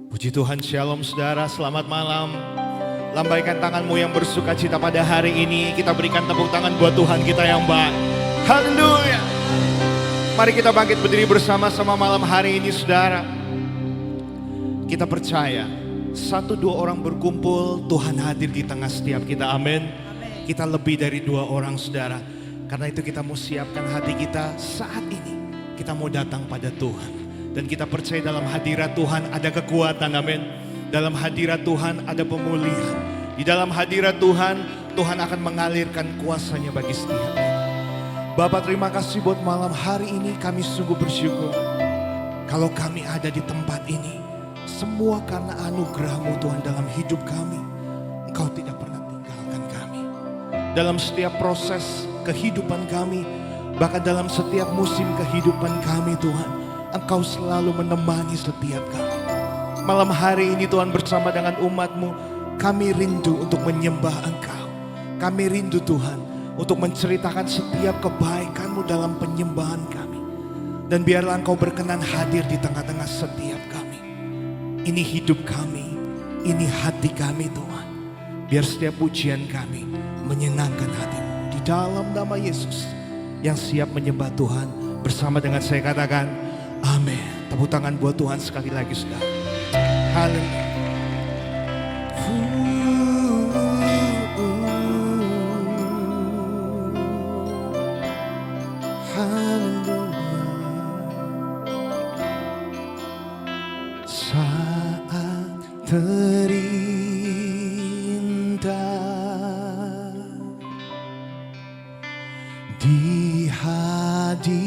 Puji Tuhan, shalom saudara, selamat malam. Lambaikan tanganmu yang bersuka cita pada hari ini. Kita berikan tepuk tangan buat Tuhan kita yang baik. Haleluya. Mari kita bangkit berdiri bersama-sama malam hari ini saudara. Kita percaya, satu dua orang berkumpul, Tuhan hadir di tengah setiap kita, amin. Kita lebih dari dua orang saudara. Karena itu kita mau siapkan hati kita saat ini. Kita mau datang pada Tuhan. Dan kita percaya dalam hadirat Tuhan ada kekuatan, amin. Dalam hadirat Tuhan ada pemulihan. Di dalam hadirat Tuhan, Tuhan akan mengalirkan kuasanya bagi setiap kita. Bapak, terima kasih buat malam hari ini. Kami sungguh bersyukur kalau kami ada di tempat ini. Semua karena anugerah-Mu Tuhan dalam hidup kami. Engkau tidak pernah tinggalkan kami. Dalam setiap proses kehidupan kami, bahkan dalam setiap musim kehidupan kami Tuhan, Engkau selalu menemani setiap kami. Malam hari ini Tuhan bersama dengan umat-Mu, kami rindu untuk menyembah Engkau. Kami rindu Tuhan untuk menceritakan setiap kebaikan-Mu dalam penyembahan kami. Dan biarlah Engkau berkenan hadir di tengah-tengah setiap kami. Ini hidup kami, ini hati kami Tuhan. Biar setiap pujian kami menyenangkan hati-Mu. Di dalam nama Yesus yang siap menyembah Tuhan, bersama dengan saya katakan, amin. Tepuk tangan buat Tuhan sekali lagi saudara. Haleluya. Saat terindah di hadirat-Mu,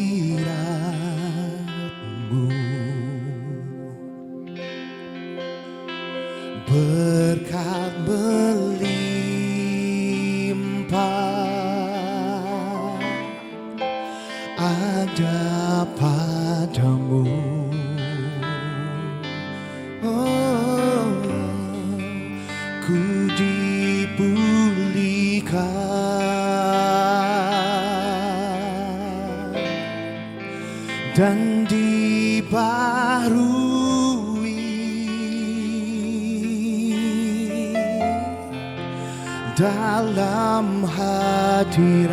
berkat melimpah ada padamu. Oh, ku dipulihkan dan dibaharui dalam hadirat-Mu.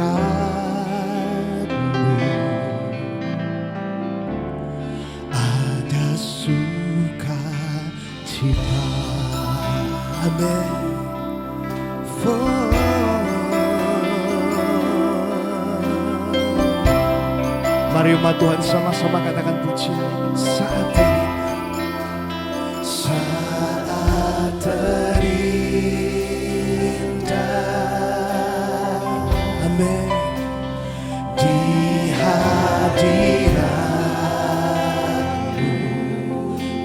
Ada sukacita, amin. Mari umat Tuhan sama-sama katakan pujian. Saat terindah, amin, di hadirat-Mu,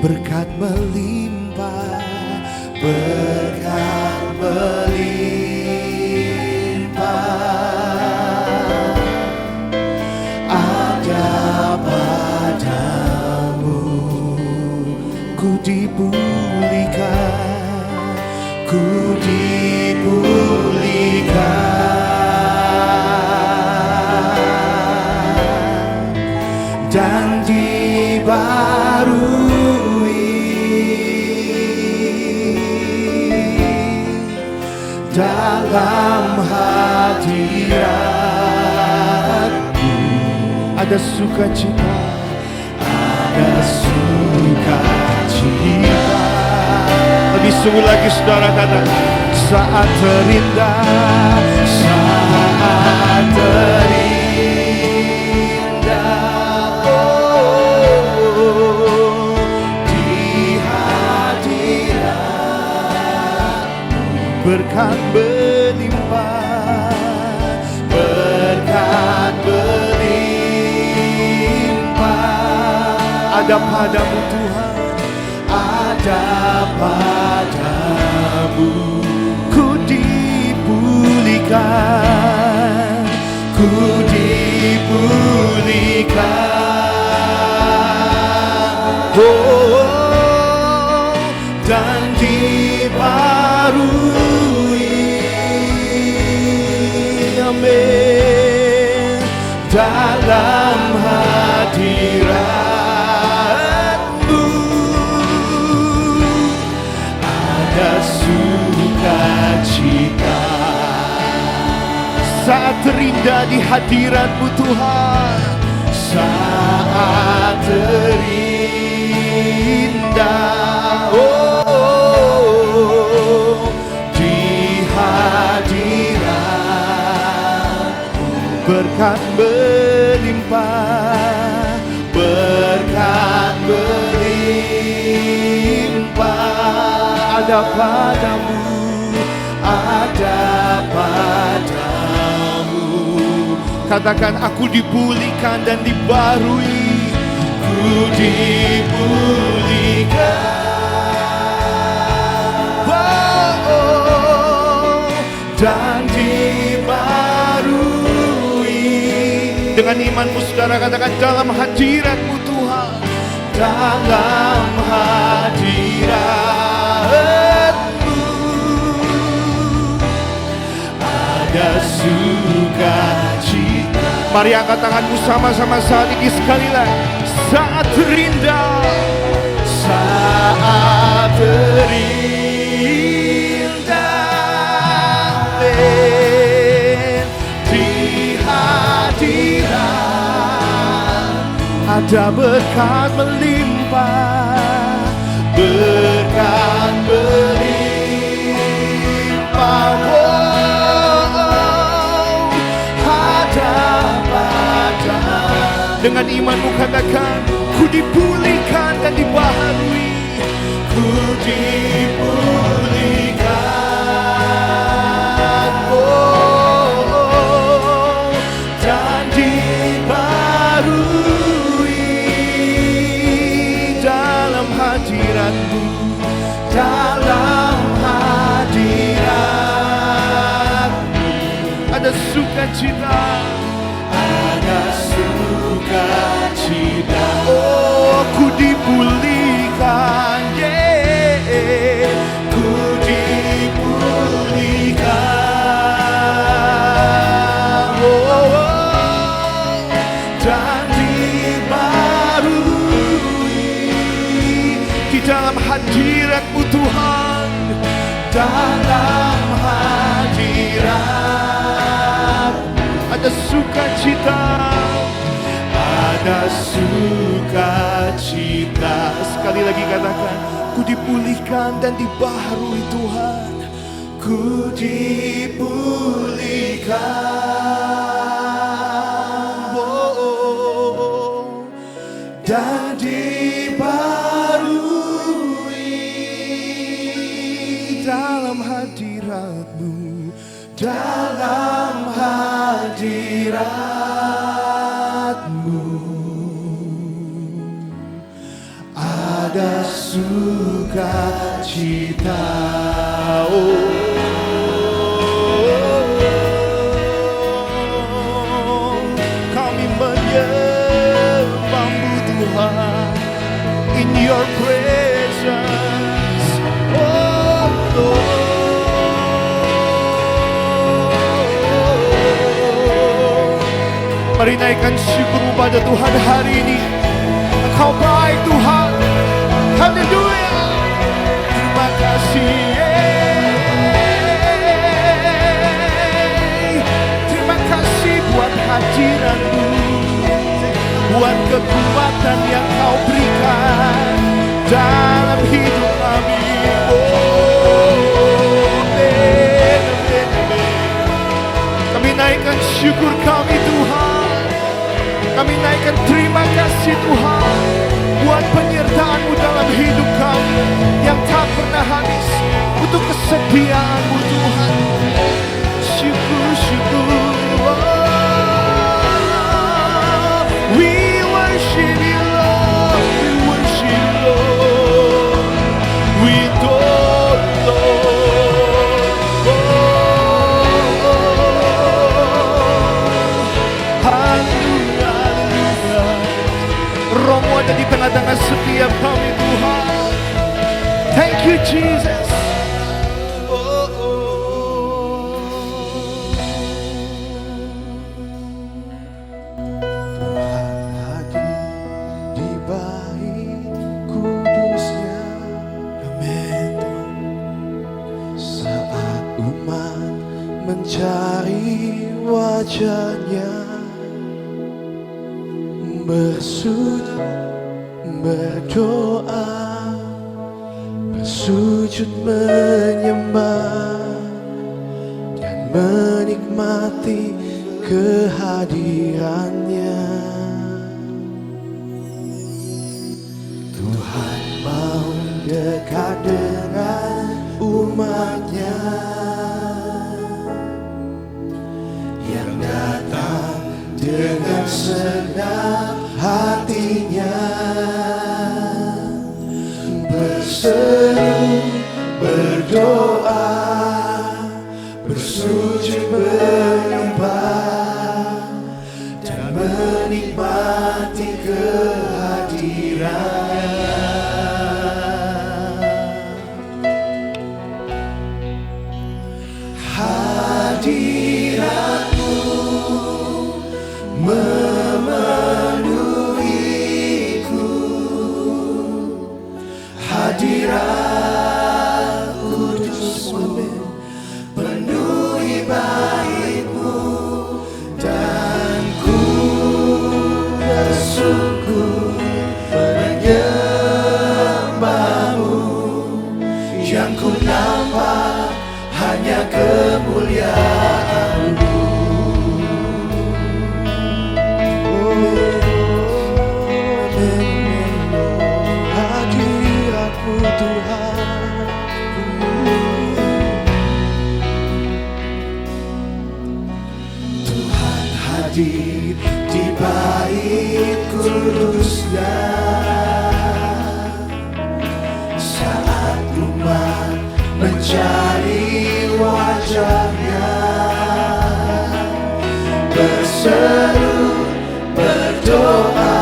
berkat melimpah, berkat melimpah ada padamu. Ku dipulihkan, ku dipulihkan dan dibaharui dalam hadirat-Mu. Ada sukacita, ada sukacita. Lebih sungguh lagi saudara kata, saat terindah, saat terindah, oh, di hadirat-Mu, berkat melimpah, berkat melimpah ada padamu Tuhan, ada padamu. Ku dipulihkan, ku dipulihkan, oh, dan dibaharui, amin, dalam hadirat-Mu. saat terindah di hadirat-Mu Tuhan. Saat terindah, oh, di hadirat-Mu, berkat melimpah, berkat melimpah ada padamu, ada padamu. Katakan, aku dipulihkan dan dibarui, ku dipulihkan, oh, dan dibarui. Dengan imanmu saudara katakan, dalam hadirat-Mu Tuhan, dalam hadirat-Mu ada sukacita. Mari angkat tanganmu sama-sama saat ini sekali lagi. Saat terindah, saat terindah, di hadirat ada berkat melimpah, berkat melimpah, oh, ada padamu. Dengan imanmu katakan, ku dipulihkan dan dibaharui, ku dipulihkan, oh, dan dibarui dalam hadirat-Mu, dalam hadirat-Mu ada sukacita, ada sukacita, oh, ku dipulihkan, yeah, ku dipulihkan, oh, dan dibarui di dalam hadirat-Mu Tuhan, dalam hadirat ada sukacita, ada sukacita. Sekali lagi katakan, ku dipulihkan dan dibaharui Tuhan, ku dipulihkan, oh, dan dibarui dalam hadirat-Mu, dalam hadirat-Mu ada sukacita, oh, kami menyembah-Mu Tuhan in your presence, oh Lord. Mari naikkan syukur pada Tuhan hari ini. Engkau baik Tuhan, haleluya. Terima kasih, terima kasih buat hadirat-Mu, buat kekuatan yang Kau berikan dalam hidup kami. Kami naikkan syukur kami Tuhan. Kami naikkan terima kasih Tuhan buat penyertaan-Mu dalam hidup kami yang tak pernah habis, untuk kesetiaan-Mu Tuhan. Syukur, syukur, oh, we worship You Lord, we worship You Lord, we adore You Lord, oh, haleluya. Roh-Mu ada di tengah-tengah setiap kami Tuhan. Thank you Jesus. Oh, oh. Tuhan hadir di bait kudusnya. Amin. Saat umat mencari wajahnya, bersujud, berdoa, bersujud menyembah dan menikmati kehadirannya. Tuhan mau dekat dengan umatnya yang datang dengan senang hatinya, berseru, berdoa, bersujud menyembah dan menikmati kehadirannya. Hadiratmu memenuhiku, hadirat kudusmu penuhi baitmu, dan ku bersungguh menyembahmu. Yang ku nampak hanya kemuliaan-Mu. Hadirat-Mu Tuhan, Tuhan hadir di bait kudusnya saat umat mencari wajahnya, berseru, berdoa,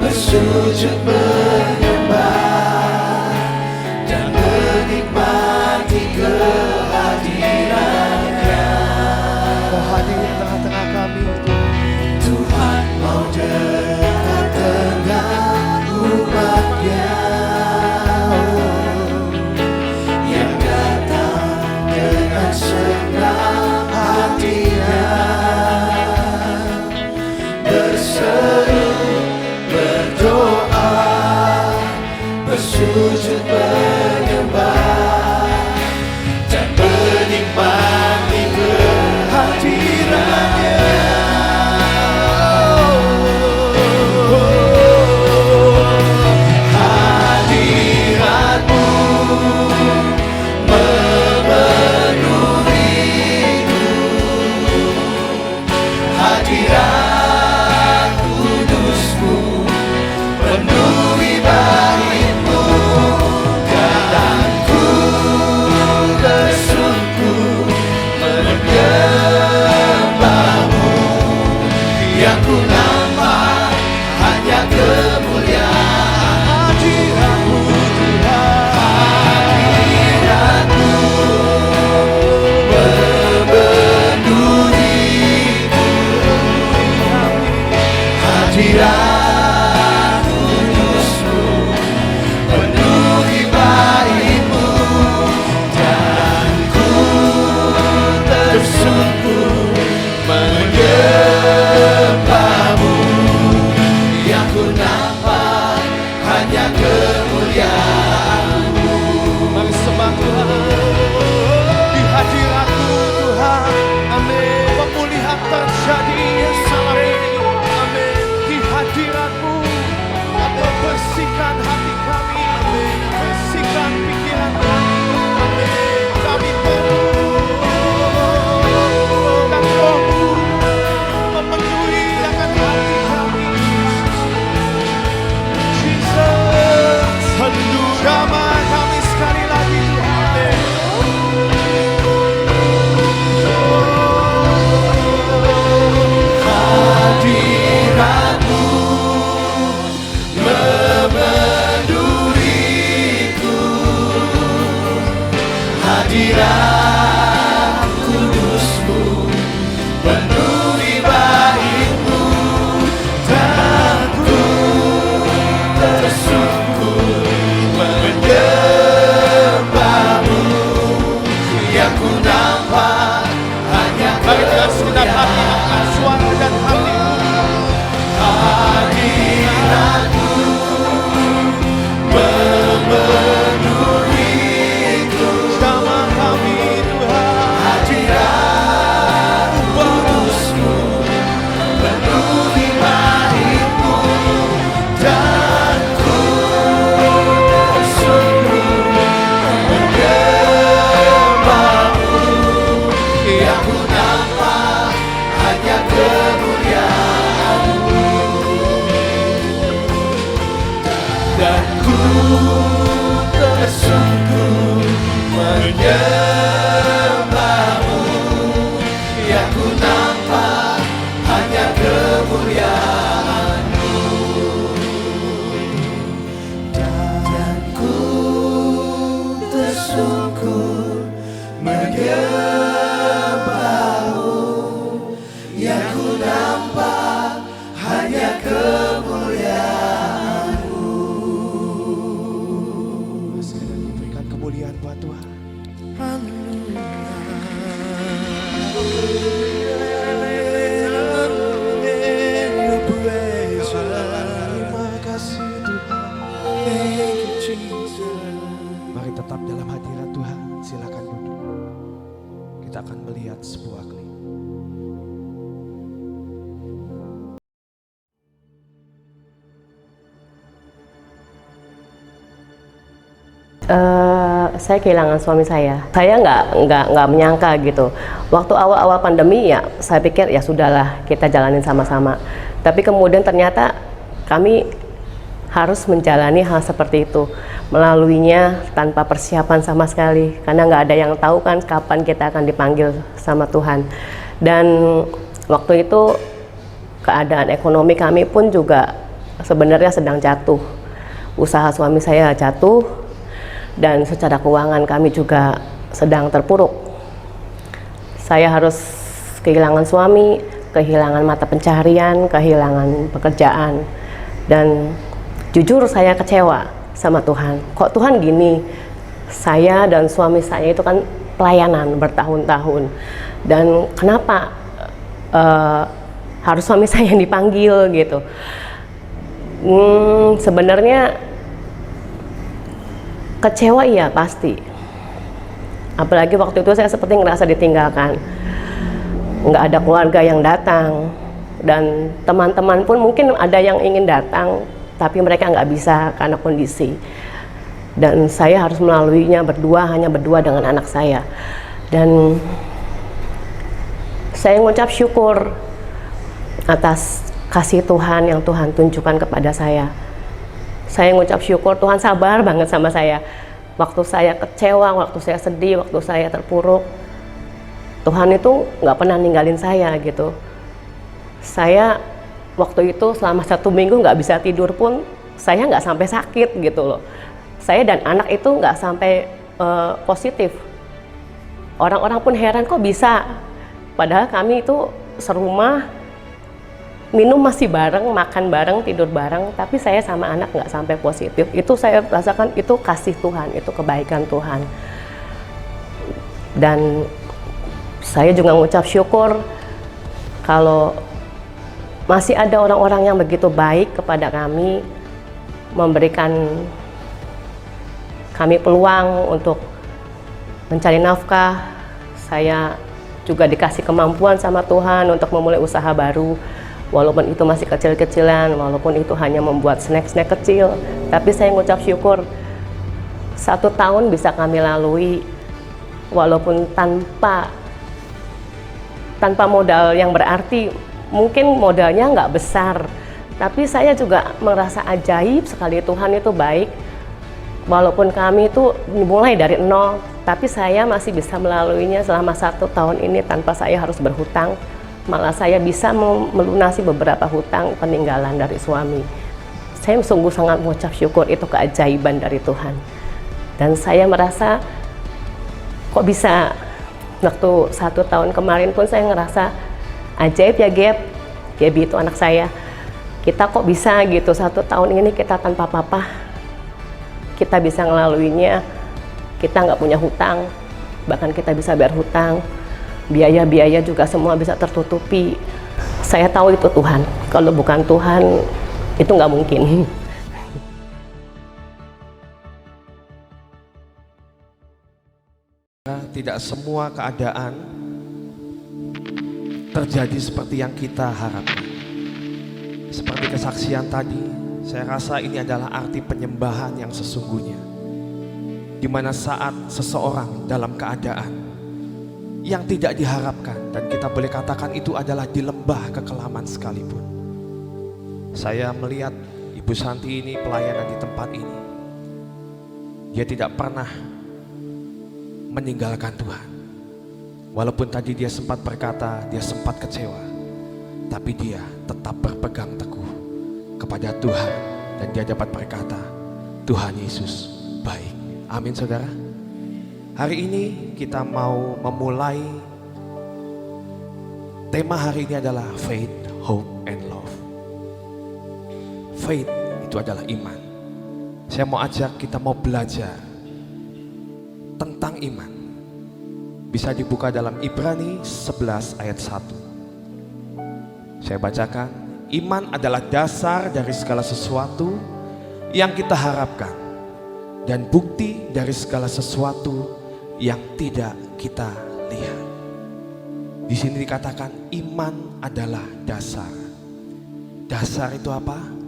bersujud menyembah dan menikmati kehadirannya. Oh, hadir di tengah-tengah kami. Tuhan mau dekat dengan umatnya yang datang dengan senang hatinya, berseru, berdoa, bersujud menyembah dan menikmati kehadirannya. Hadirat-Mu memenuhiku, hadirat kudusmu penuhi bait-Mu, dan ku bersungguh menyembah-Mu. Yang ku nampak hanya kemuliaan hadirat-Mu Tuhan. Hadirat-Mu memenuhiku, hadirat kudusmu penuhi bait-Mu, dan ku bersungguh menyembah-Mu. Yang ku nampak hanya kemuliaan-Mu. Mari sembah Tuhan di hadirat-Mu Tuhan. Amin. Pemulihan terjadi salam ini. Amin. Di hadirat-Mu, Engkau bersihkan hati kami. Amin. Bersihkan pikiran kami. Amin. Kami dan Roh-Mu memenuhi akan hati kami. Jesus, jamah kami sekali lagi Tuhan. Hadirat-Mu memenuhiku, hadirat kudusmu penuhi bait-Mu, dan ku bersungguh menyembah-Mu. Yang ku nampak hanya tersungkur menyembahmu, yang ku nampak hanya kemuliaan-Mu, dan ku tersungkur menyembahmu, yang ku nampak hanya kemuliaan-Mu. Sekarang kita berikan kemuliaan buat Tuhan. Terima kasih Tuhan. Thank you Jesus. Mari tetap dalam hadirat Tuhan. Silakan duduk. Kita akan melihat sebuah klip. Saya kehilangan suami saya. Saya nggak menyangka gitu. Waktu awal-awal pandemi ya, saya pikir ya sudahlah kita jalanin sama-sama. Tapi kemudian ternyata kami harus menjalani hal seperti itu, melaluinya tanpa persiapan sama sekali. Karena nggak ada yang tahu kan kapan kita akan dipanggil sama Tuhan. Dan waktu itu keadaan ekonomi kami pun juga sebenarnya sedang jatuh. Usaha suami saya jatuh. Dan secara keuangan kami juga sedang terpuruk. Saya harus kehilangan suami, kehilangan mata pencaharian, kehilangan pekerjaan. Dan jujur saya kecewa sama Tuhan. Kok Tuhan gini? Saya dan suami saya itu kan pelayanan bertahun-tahun. Dan kenapa harus suami saya yang dipanggil gitu? Sebenarnya kecewa iya pasti, apalagi waktu itu saya seperti ngerasa ditinggalkan, nggak ada keluarga yang datang, dan teman-teman pun mungkin ada yang ingin datang, tapi mereka nggak bisa karena kondisi, dan saya harus melaluinya hanya berdua dengan anak saya, dan saya mengucap syukur atas kasih Tuhan yang Tuhan tunjukkan kepada saya. Saya mengucap syukur Tuhan sabar banget sama saya. Waktu saya kecewa, waktu saya sedih, waktu saya terpuruk, Tuhan itu nggak pernah ninggalin saya gitu. Saya waktu itu selama 1 minggu nggak bisa tidur pun, saya nggak sampai sakit gitu loh. Saya dan anak itu nggak sampai positif. Orang-orang pun heran kok bisa. Padahal kami itu serumah, minum masih bareng, makan bareng, tidur bareng, tapi saya sama anak nggak sampai positif. Itu saya rasakan itu kasih Tuhan, itu kebaikan Tuhan. Dan saya juga mengucap syukur kalau masih ada orang-orang yang begitu baik kepada kami, memberikan kami peluang untuk mencari nafkah. Saya juga dikasih kemampuan sama Tuhan untuk memulai usaha baru. Walaupun itu masih kecil-kecilan, walaupun itu hanya membuat snack-snack kecil, tapi saya mengucap syukur 1 tahun bisa kami lalui, walaupun tanpa modal yang berarti, mungkin modalnya nggak besar, tapi saya juga merasa ajaib sekali Tuhan itu baik. Walaupun kami itu dimulai dari nol, tapi saya masih bisa melaluinya selama 1 tahun ini tanpa saya harus berhutang. Malah saya bisa melunasi beberapa hutang peninggalan dari suami. Saya sungguh sangat mengucap syukur, itu keajaiban dari Tuhan. Dan saya merasa kok bisa, waktu 1 tahun kemarin pun saya ngerasa ajaib ya Gaby itu anak saya. Kita kok bisa gitu 1 tahun ini kita tanpa papa, kita bisa ngelaluinya, kita nggak punya hutang, bahkan kita bisa bayar hutang. Biaya-biaya juga semua bisa tertutupi. Saya tahu itu Tuhan. Kalau bukan Tuhan, itu nggak mungkin. Tidak semua keadaan terjadi seperti yang kita harapkan. Seperti kesaksian tadi, saya rasa ini adalah arti penyembahan yang sesungguhnya. Di mana saat seseorang dalam keadaan yang tidak diharapkan, dan kita boleh katakan itu adalah di lembah kekelaman sekalipun. Saya melihat Ibu Santi ini pelayanan di tempat ini. Dia tidak pernah meninggalkan Tuhan. Walaupun tadi dia sempat berkata, dia sempat kecewa, tapi dia tetap berpegang teguh kepada Tuhan. Dan dia dapat berkata, Tuhan Yesus baik. Amin saudara. Hari ini kita mau memulai, tema hari ini adalah faith, hope, and love. Faith itu adalah iman. Saya mau ajak kita mau belajar tentang iman. Bisa dibuka dalam Ibrani 11 ayat 1. Saya bacakan, iman adalah dasar dari segala sesuatu yang kita harapkan dan bukti dari segala sesuatu yang tidak kita lihat. Di sini dikatakan iman adalah dasar. Dasar itu apa?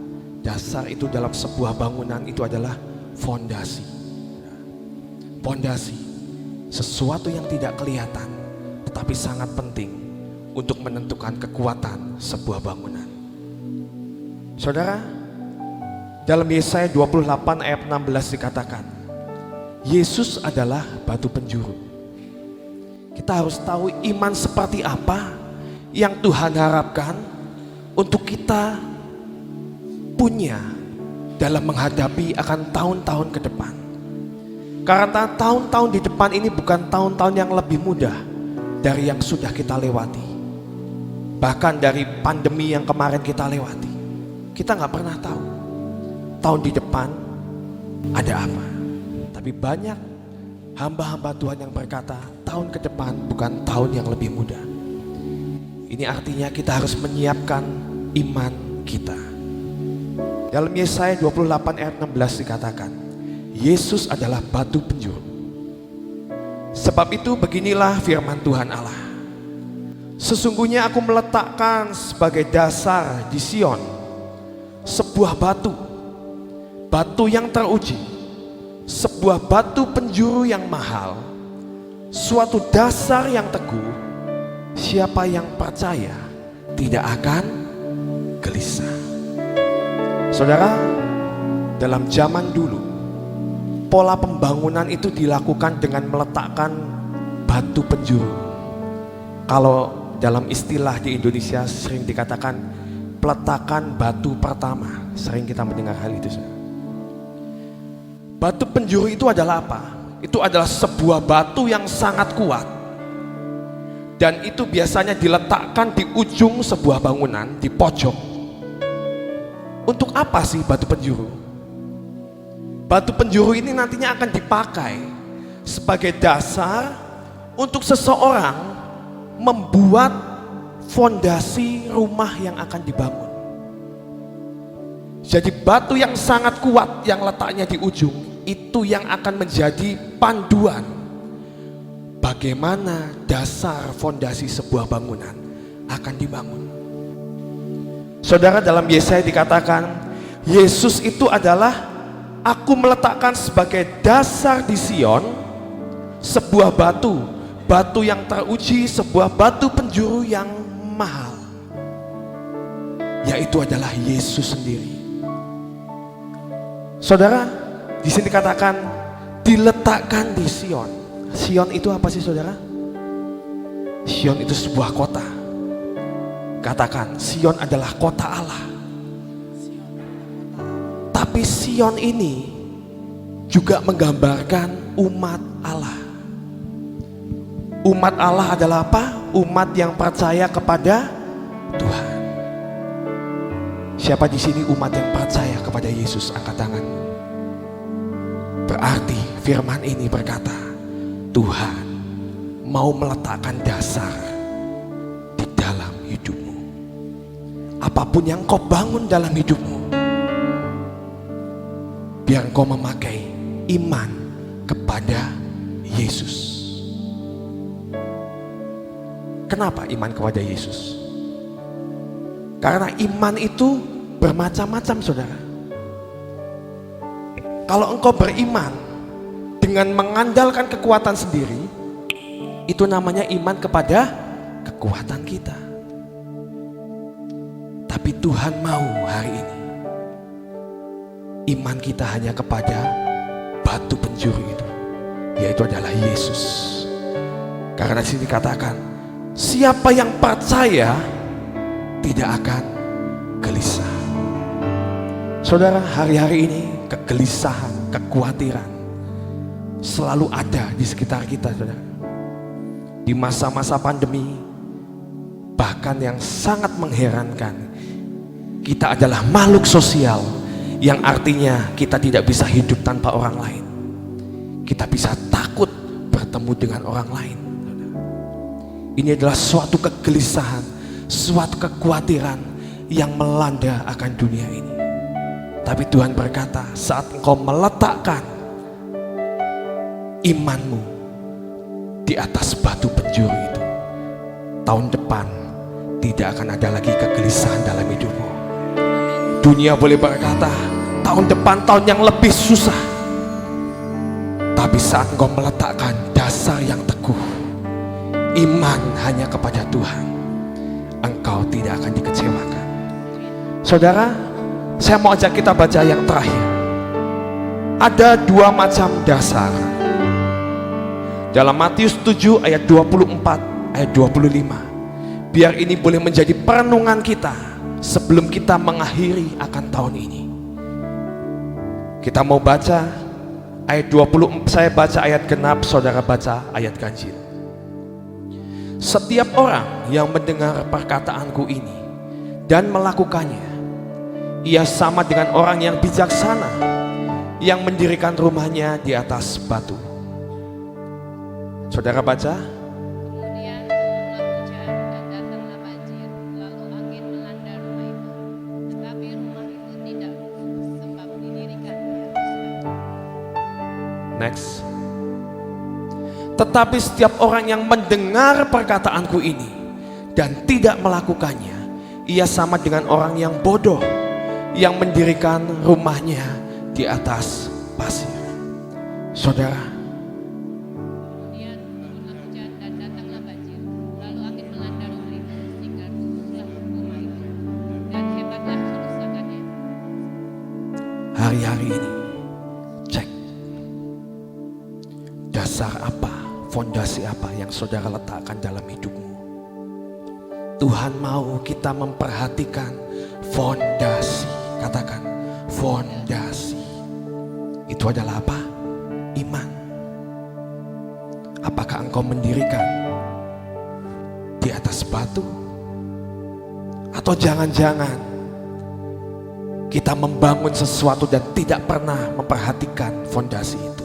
Dasar itu dalam sebuah bangunan itu adalah fondasi. Fondasi, sesuatu yang tidak kelihatan tetapi sangat penting untuk menentukan kekuatan sebuah bangunan. Saudara, dalam Yesaya 28 ayat 16 dikatakan, Yesus adalah batu penjuru. Kita harus tahu iman seperti apa yang Tuhan harapkan untuk kita punya dalam menghadapi akan tahun-tahun ke depan. Karena tahun-tahun di depan ini bukan tahun-tahun yang lebih mudah dari yang sudah kita lewati. Bahkan dari pandemi yang kemarin kita lewati, kita gak pernah tahu tahun di depan ada apa. Tapi banyak hamba-hamba Tuhan yang berkata tahun ke depan bukan tahun yang lebih mudah. Ini artinya kita harus menyiapkan iman kita. Dalam Yesaya 28 ayat 16 dikatakan, Yesus adalah batu penjuru. Sebab itu beginilah firman Tuhan Allah. Sesungguhnya aku meletakkan sebagai dasar di Sion sebuah batu, batu yang teruji, sebuah batu penjuru yang mahal, suatu dasar yang teguh. Siapa yang percaya tidak akan gelisah. Saudara, dalam zaman dulu pola pembangunan itu dilakukan dengan meletakkan batu penjuru. Kalau dalam istilah di Indonesia sering dikatakan peletakan batu pertama. Sering kita mendengar hal itu. Batu penjuru itu adalah apa? Itu adalah sebuah batu yang sangat kuat. Dan itu biasanya diletakkan di ujung sebuah bangunan, di pojok. Untuk apa sih batu penjuru? Batu penjuru ini nantinya akan dipakai sebagai dasar untuk seseorang membuat fondasi rumah yang akan dibangun. Jadi batu yang sangat kuat yang letaknya di ujung itu yang akan menjadi panduan bagaimana dasar fondasi sebuah bangunan akan dibangun. Saudara, dalam Yesaya dikatakan Yesus itu adalah aku meletakkan sebagai dasar di Sion sebuah batu, batu yang teruji, sebuah batu penjuru yang mahal, yaitu adalah Yesus sendiri. Saudara, di sini dikatakan diletakkan di Sion. Sion itu apa sih saudara? Sion itu sebuah kota. Katakan, Sion adalah kota Allah. Tapi Sion ini juga menggambarkan umat Allah. Umat Allah adalah apa? Umat yang percaya kepada Tuhan. Siapa di sini umat yang percaya kepada Yesus? Angkat tangan. Berarti firman ini berkata, Tuhan mau meletakkan dasar di dalam hidupmu. Apapun yang kau bangun dalam hidupmu, biar kau memakai iman kepada Yesus. Kenapa iman kepada Yesus? Karena iman itu bermacam-macam saudara. Kalau engkau beriman dengan mengandalkan kekuatan sendiri, itu namanya iman kepada kekuatan kita. Tapi Tuhan mau hari ini iman kita hanya kepada batu penjuru. penjuru itu, yaitu adalah Yesus. Karena di sini dikatakan, siapa yang percaya tidak akan gelisah. Saudara, hari-hari ini kegelisahan, kekhawatiran selalu ada di sekitar kita, saudara. Di masa-masa pandemi, bahkan yang sangat mengherankan, kita adalah makhluk sosial, yang artinya kita tidak bisa hidup tanpa orang lain. Kita bisa takut bertemu dengan orang lain. Ini adalah suatu kegelisahan, suatu kekhawatiran yang melanda akan dunia ini. Tapi Tuhan berkata, saat engkau meletakkan imanmu di atas batu penjuru itu, tahun depan tidak akan ada lagi kegelisahan dalam hidupmu. Dunia boleh berkata, tahun depan tahun yang lebih susah. Tapi saat engkau meletakkan dasar yang teguh, iman hanya kepada Tuhan, engkau tidak akan dikecewakan. Saudara, saya mau ajak kita baca yang terakhir. Ada dua macam dasar. Dalam Matius 7 ayat 24 ayat 25. Biar ini boleh menjadi perenungan kita sebelum kita mengakhiri akan tahun ini. Kita mau baca ayat 24, saya baca ayat genap, saudara baca ayat ganjil. Setiap orang yang mendengar perkataanku ini dan melakukannya, ia sama dengan orang yang bijaksana yang mendirikan rumahnya di atas batu. Saudara baca. Kemudian turunlah hujan dan datanglah banjir, lalu angin melanda rumah itu. Tetapi rumah itu tidak runtuh sebab didirikan di atas batu. Next. Tetapi setiap orang yang mendengar perkataanku ini dan tidak melakukannya, ia sama dengan orang yang bodoh yang mendirikan rumahnya di atas pasir. Saudara, Kemudian turunlah hujan dan datanglah banjir, lalu angin melanda rumah itu sehingga runtuhlah rumah itu. Dan hebatlah kerusakannya. hari-hari ini cek dasar apa, fondasi apa yang saudara letakkan dalam hidupmu. Tuhan mau kita memperhatikan fondasi. Katakan fondasi. Itu adalah apa? Iman. Apakah engkau mendirikan di atas batu? Atau jangan-jangan kita membangun sesuatu dan tidak pernah memperhatikan fondasi itu.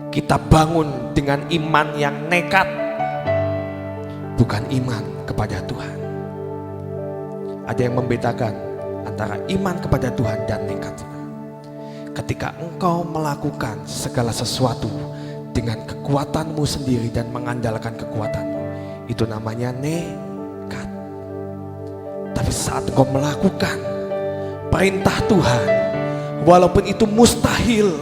Kita bangun dengan iman yang nekat, bukan iman kepada Tuhan. Ada yang membedakan antara iman kepada Tuhan dan nekat. Ketika engkau melakukan segala sesuatu dengan kekuatanmu sendiri dan mengandalkan kekuatanmu, itu namanya nekat. Tapi saat engkau melakukan perintah Tuhan, walaupun itu mustahil,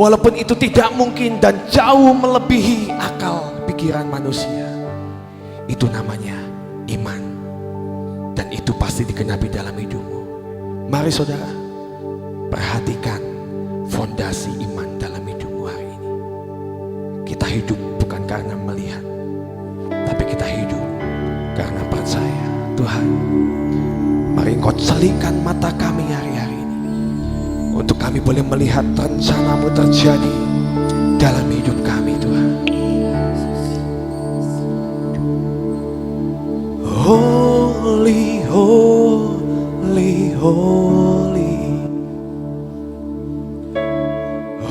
walaupun itu tidak mungkin dan jauh melebihi akal pikiran manusia, itu namanya iman. Dan itu pasti digenapi dalam hidupmu. Mari saudara, perhatikan fondasi iman dalam hidupmu hari ini. Kita hidup bukan karena melihat, tapi kita hidup karena percaya. Tuhan, mari Engkau celingkan mata kami hari-hari ini, untuk kami boleh melihat rencana-Mu terjadi dalam hidup kami, Tuhan. Holy, holy, holy.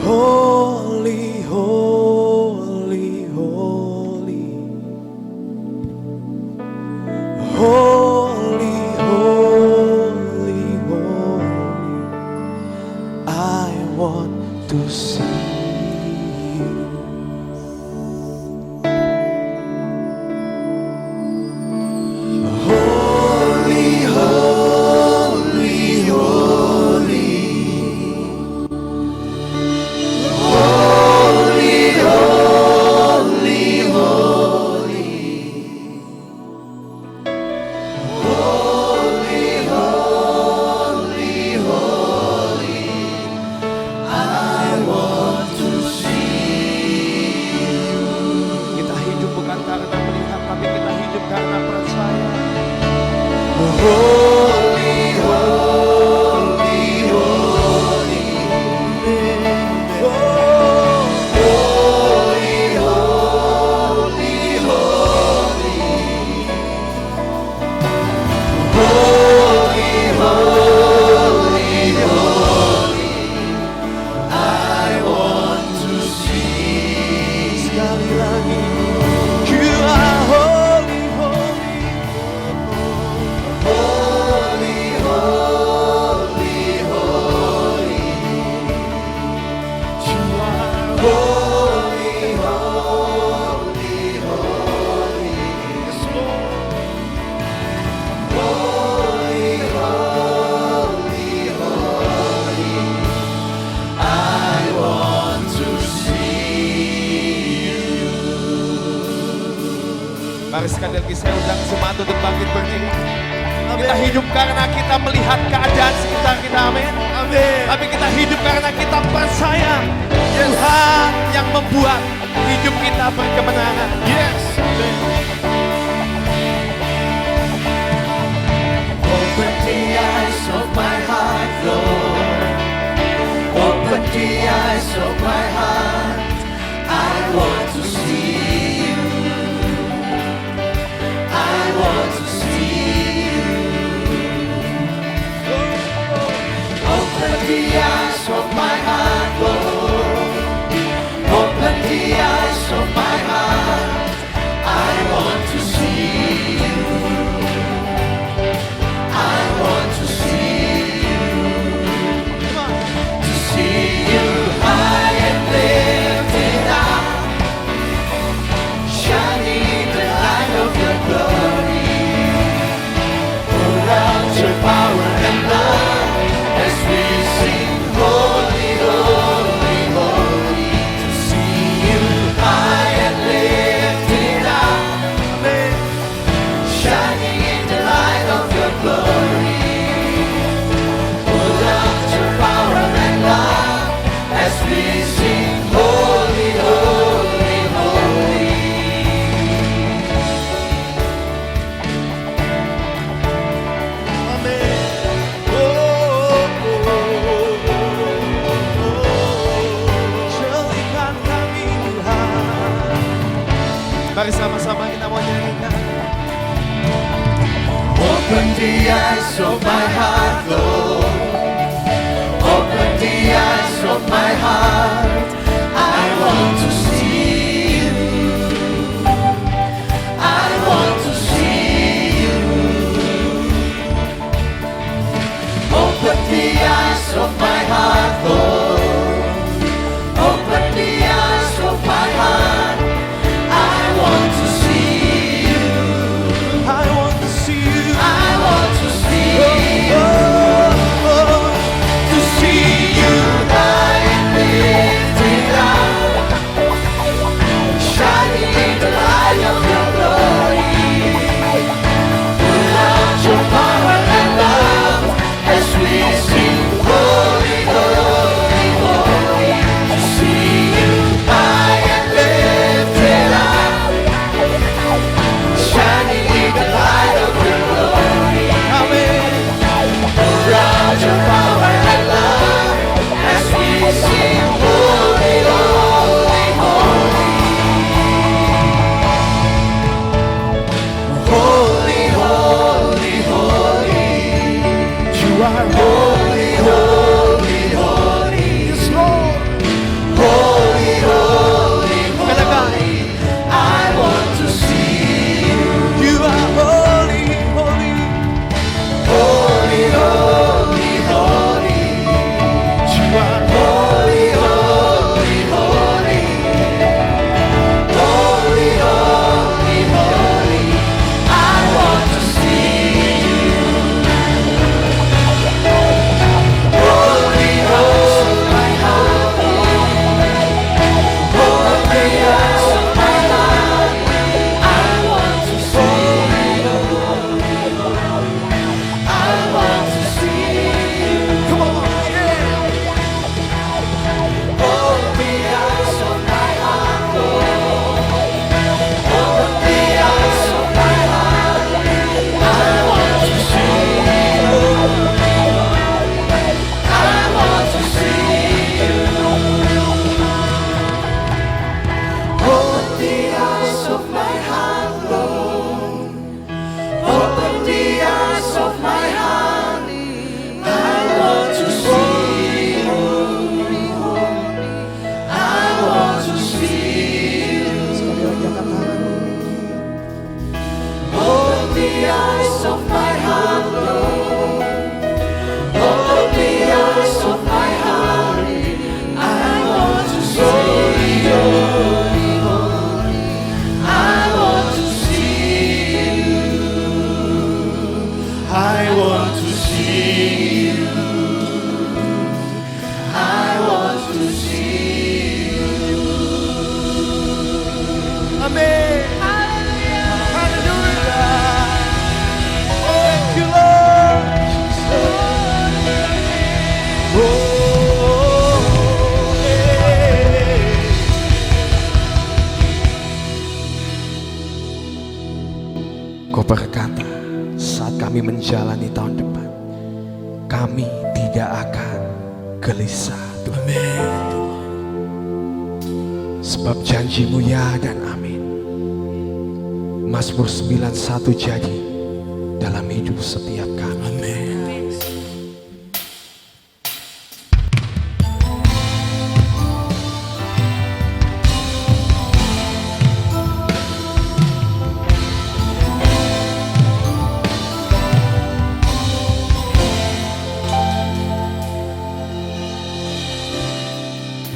Holy, holy, holy. Holy, holy, holy. I want to see you. Holy, holy, holy. I want to see Holy, holy, holy. Yes, Lord. Holy, holy, holy. I want to see you. Mari sekali lagi saya undang jemaat untuk bangkit berdiri. Kita hidup karena kita melihat keadaan sekitar kita, amin. Amin. Tapi kita hidup karena kita percaya Tuhan yang membuat hidup kita berkemenangan. Yes. Open the eyes of my heart, Lord. Open the eyes of my heart. I want to see you. I want to see you. Open the eyes of my heart, Lord. Open the eyes of my heart. I want to see you. I want to see you high and lifted up, shining the light of your glory. Pour out your power and love as we sing, holy, holy, holy. To see you high and lifted up, shining in the light of your glory. Pour out your power and love as we sing, holy, holy, holy. Jadikan kami Tuhan. Mari sama-sama kita mau nyanyikan. Open the eyes of my heart, Lord. Open the eyes of my heart. I want to see you. I want to see you. Open the eyes of my heart, Lord. Open the eyes of my heart. I want to see you. I want to see you. I want to see you. menjalani tahun depan, kami tidak akan gelisah Tuhan. Sebab janji-Mu ya dan amin. Mazmur 91 jadi dalam hidup setiap kami. Amin.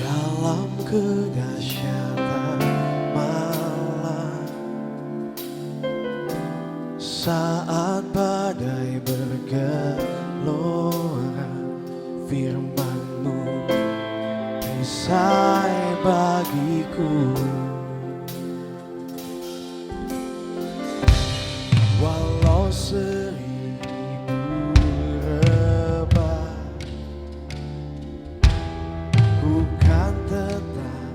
Dalam kedahsyatan malam, saat badai bergelora, firman-Mu perisai bagiku. Walau seribu rebah, ku kan tetap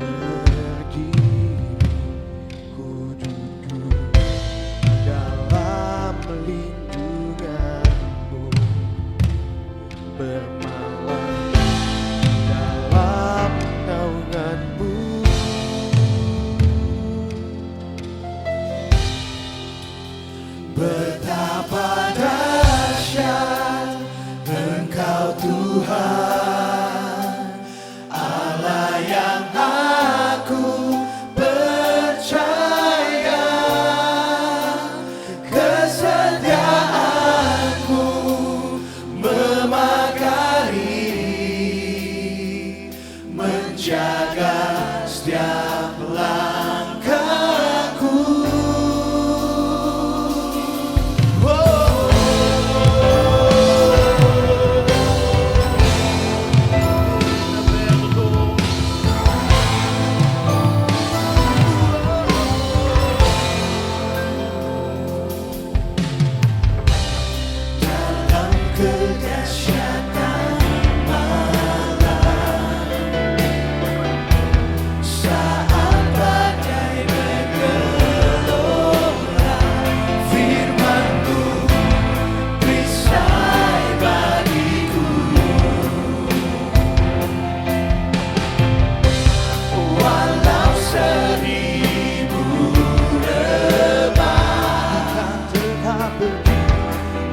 berdiri. Ku duduk dalam lindungan-Mu, bermalam dalam naungan-Mu. Betapa dahsyat Engkau Tuhan, Allah yang aku percaya. Kesetiaan-Mu memagari, menjaga setiap langkahku. Dalam kedahsyatan malam, saat badai bergelora, firman-Mu perisai bagiku. Walau seribu rebah,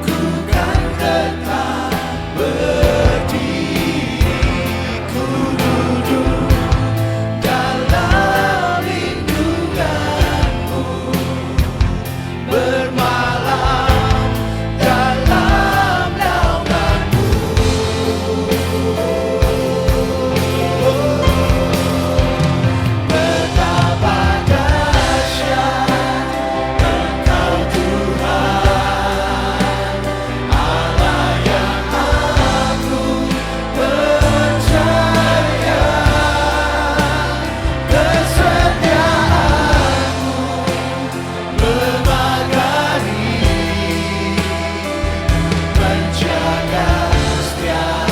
ku kan tetap berdiri. Ku duduk dalam lindungan-Mu, bermalam dalam naungan-Mu. Betapa dahsyat Engkau Tuhan, Allah yang aku percaya. Kesetiaan-Mu memagari, menjaga setiap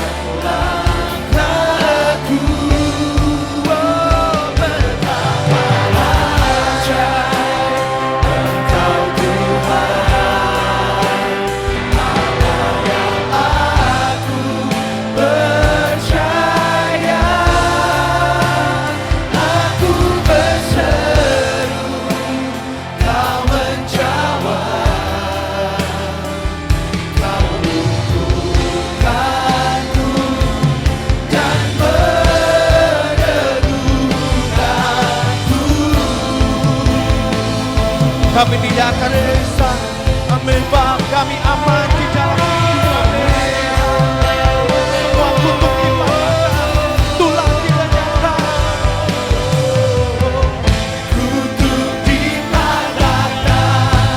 langkahku. Oh, betapa dahsyat Engkau Tuhan, Allah yang aku percaya. Aku berseru, Kau menjawab, Kau luluhkanku dan meneguhkanku. Kami tidak akan gelisah, amin Bapa. Kami aman di dalam Tuhan. Semua kutuk dipatahkan, tulang kita nyata. Kutuk dipatahkan,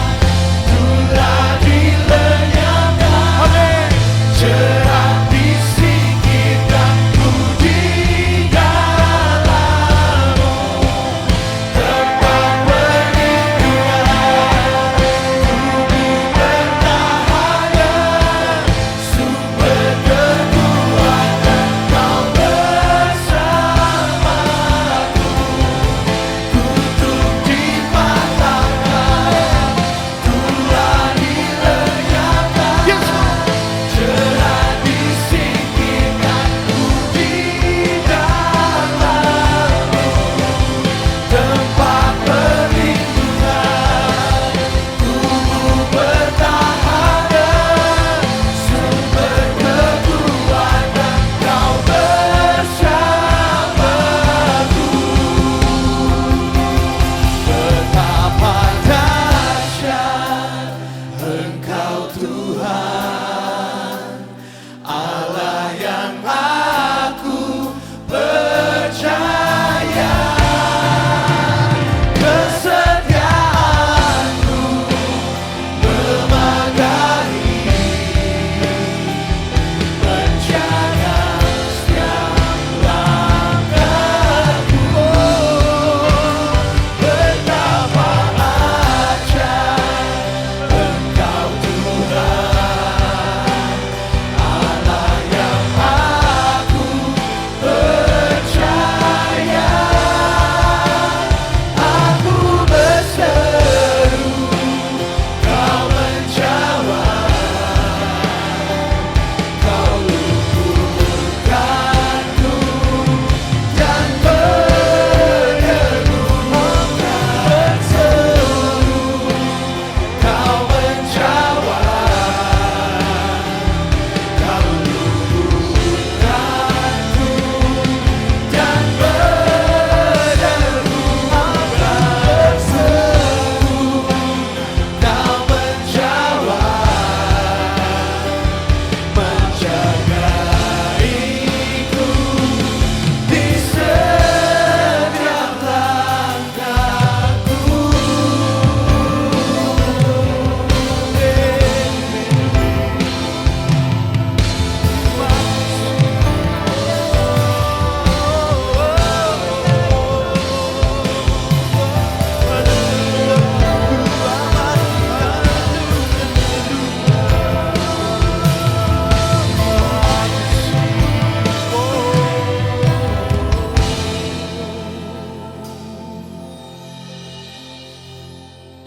tulang dilenyapkan. Amin. Jerat disingkirkan, ku di dalam-Mu. Tempat perlindungan, tubuh bertahan.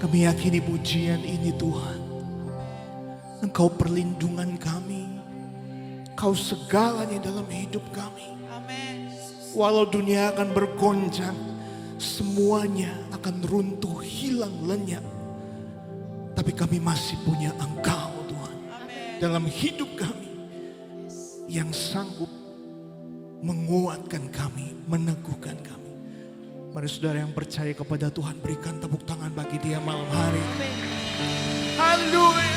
Kami yakini pujian ini Tuhan, Engkau perlindungan kami, Kau segalanya dalam hidup kami. Walau dunia akan bergoncang, semuanya akan runtuh, hilang, lenyap. Tapi kami masih punya Engkau Tuhan dalam hidup kami, yang sanggup menguatkan kami, meneguhkan kami. Mari saudara yang percaya kepada Tuhan, berikan tepuk tangan bagi Dia malam hari. Haleluya.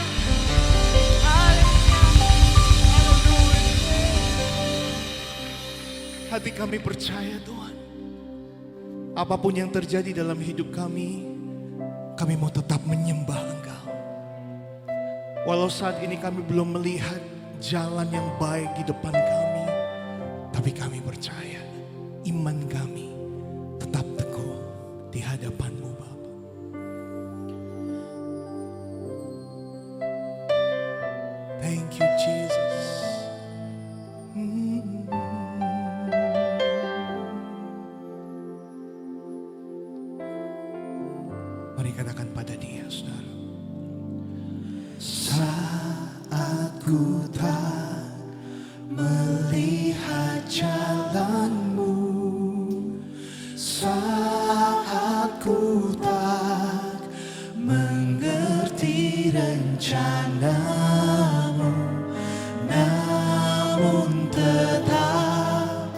Hati kami percaya Tuhan, apapun yang terjadi dalam hidup kami mau tetap menyembah Engkau. Walau saat ini kami belum melihat jalan yang baik di depan kami, tapi kami percaya iman kami tetap teguh di hadapan-Mu Bapa. Thank you Jesus. Mari katakan pada Dia, saudara. Saat ku tak melihat jalan-Mu, saat ku tak mengerti rencana-Mu, namun tetap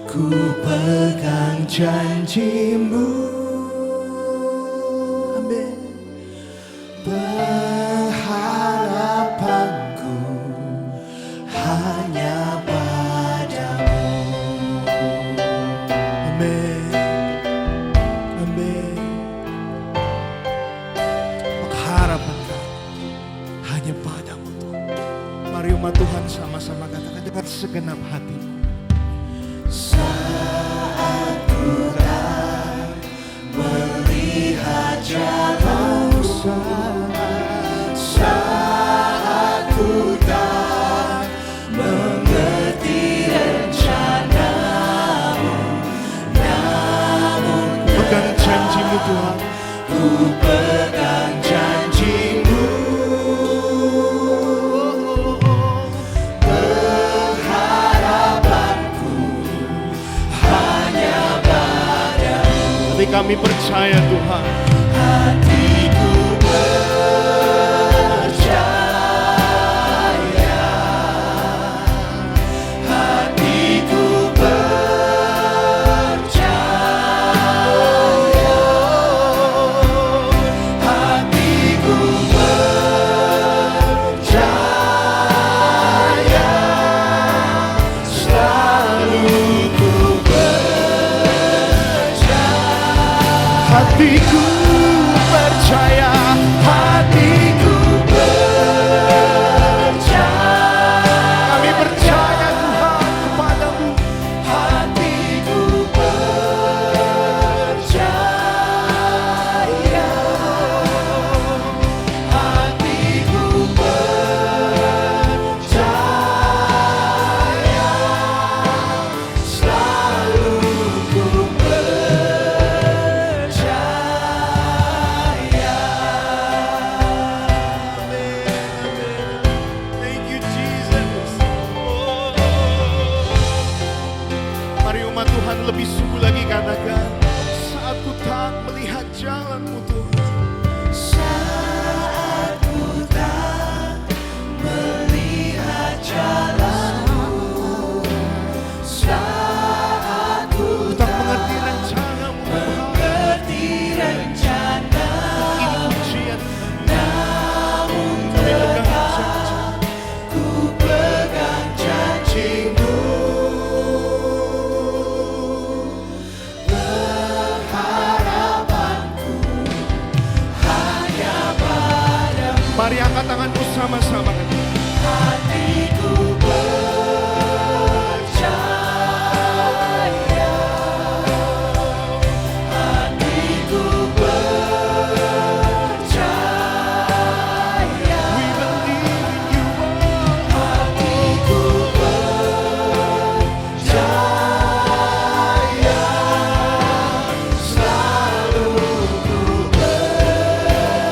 ku pegang janji-Mu. Pengharapanku hanya padamu. Amin. Amin. Pengharapan kami hanya padamu Tuhan. Mari umat Tuhan sama-sama katakan dengan segenap hatimu. Saat ku tak melihat jalan-Mu, saat ku tak mengerti rencana-Mu, namun pegang janji-Mu Tuhan, ku pegang janji-Mu. Pengharapanku hanya padamu. Tapi kami percaya Tuhan, hatiku percaya, hatiku percaya, hatiku percaya, selalu ku percaya. Hatiku percaya, hatiku percaya. Kami percaya Tuhan kepada-Mu. Hatiku percaya, hatiku percaya, selalu ku Thank you Jesus. Mari umat Tuhan lebih sungguh lagi katakan, saat ku tak melihat jalan-Mu Tuhan, saat ku tak melihat jalan-Mu, saat ku tak mengerti rencana-Mu, ini ujian, namun kami pegang janji-Mu. Pengharapanku hanya padamu. Mari angkat tanganku sama-sama. Hatiku percaya, hatiku percaya. We believe in you, hatiku percaya, selalu ku percaya.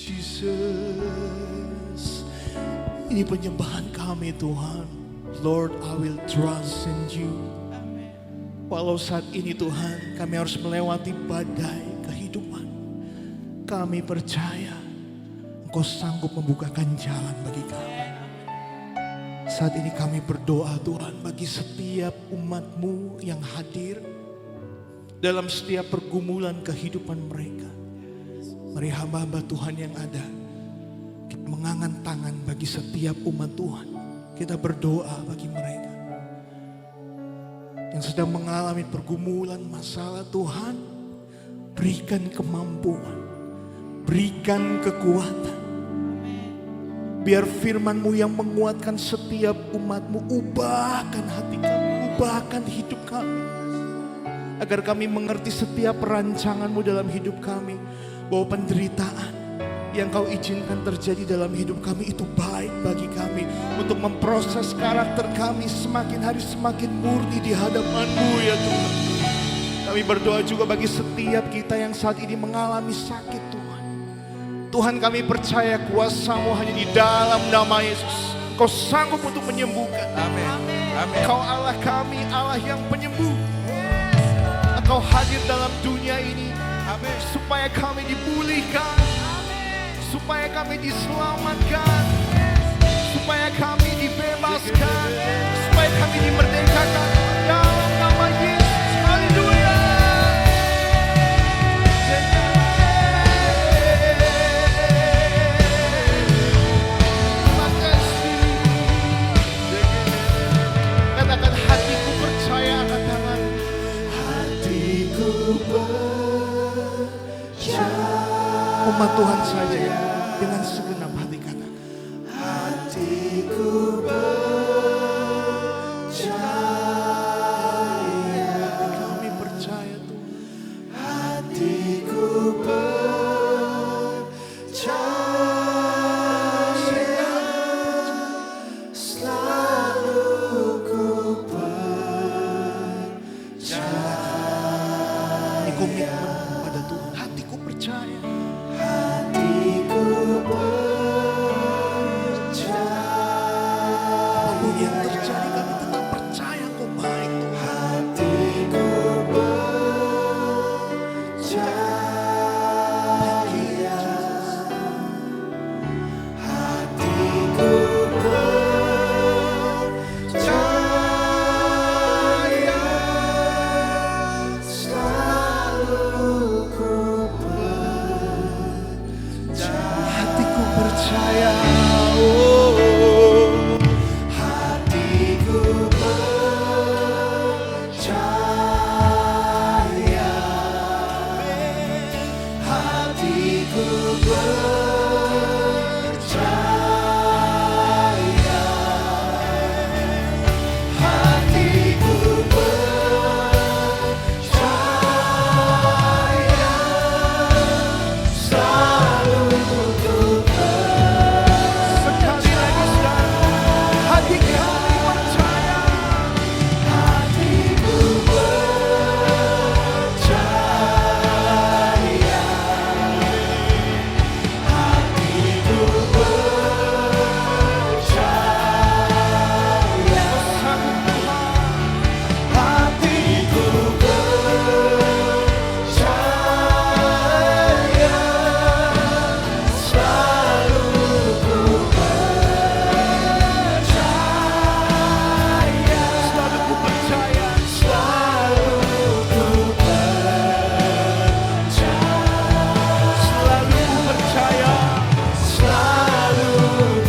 Jesus. Ini penyembahan kami Tuhan. Lord, I will trust in you. Walau saat ini Tuhan kami harus melewati badai kehidupan, kami percaya Engkau sanggup membukakan jalan bagi kami. Saat ini kami berdoa Tuhan bagi setiap umat-Mu yang hadir dalam setiap pergumulan kehidupan mereka. Mari hamba-hamba Tuhan yang ada, kita mengangkat tangan bagi setiap umat Tuhan. Kita berdoa bagi mereka yang sedang mengalami pergumulan masalah. Tuhan, berikan kemampuan, berikan kekuatan. Biar firman-Mu yang menguatkan setiap umat-Mu, ubahkan hati kami, ubahkan hidup kami. Agar kami mengerti setiap rancangan-Mu dalam hidup kami. Bahwa penderitaan yang Kau izinkan terjadi dalam hidup kami itu baik bagi kami. Untuk memproses karakter kami semakin hari semakin murni di hadapan-Mu ya Tuhan. Kami berdoa juga bagi setiap kita yang saat ini mengalami sakit Tuhan. Tuhan, kami percaya kuasa-Mu hanya di dalam nama Yesus. Kau sanggup untuk menyembuhkan. Amin. Amin. Kau Allah kami, Allah yang penyembuh. Engkau hadir dalam dunia ini. Amin. Supaya kami dipulihkan, supaya kami diselamatkan, supaya kami dibebaskan, supaya kami dimerdekakan dalam nama Yesus. Haleluya. Terima kasih. Katakan, hatiku percaya akan tangan. Hatiku Umat Tuhan saja dengan segenap hati katakan, hatiku percaya. kami percaya Tuhan. Hatiku percaya. Selalu ku percaya. Ini komitmen pada Tuhan. Hatiku percaya. Hatiku percaya. Apapun yang terjadi kami tetap percaya Kau baik Tuhan. Hatiku percaya. Hatiku percaya. Selalu ku Hatiku percaya. hatiku percaya. Hatiku percaya. Hatiku percaya. Selalu ku Sekali lagi saudara, hati kami percaya. hatiku percaya. Hatiku percaya. Sanggup Tuhan. Hatiku percaya. Selalu ku percaya. Selalu ku percaya. Selalu ku percaya. Selalu ku percaya. Selalu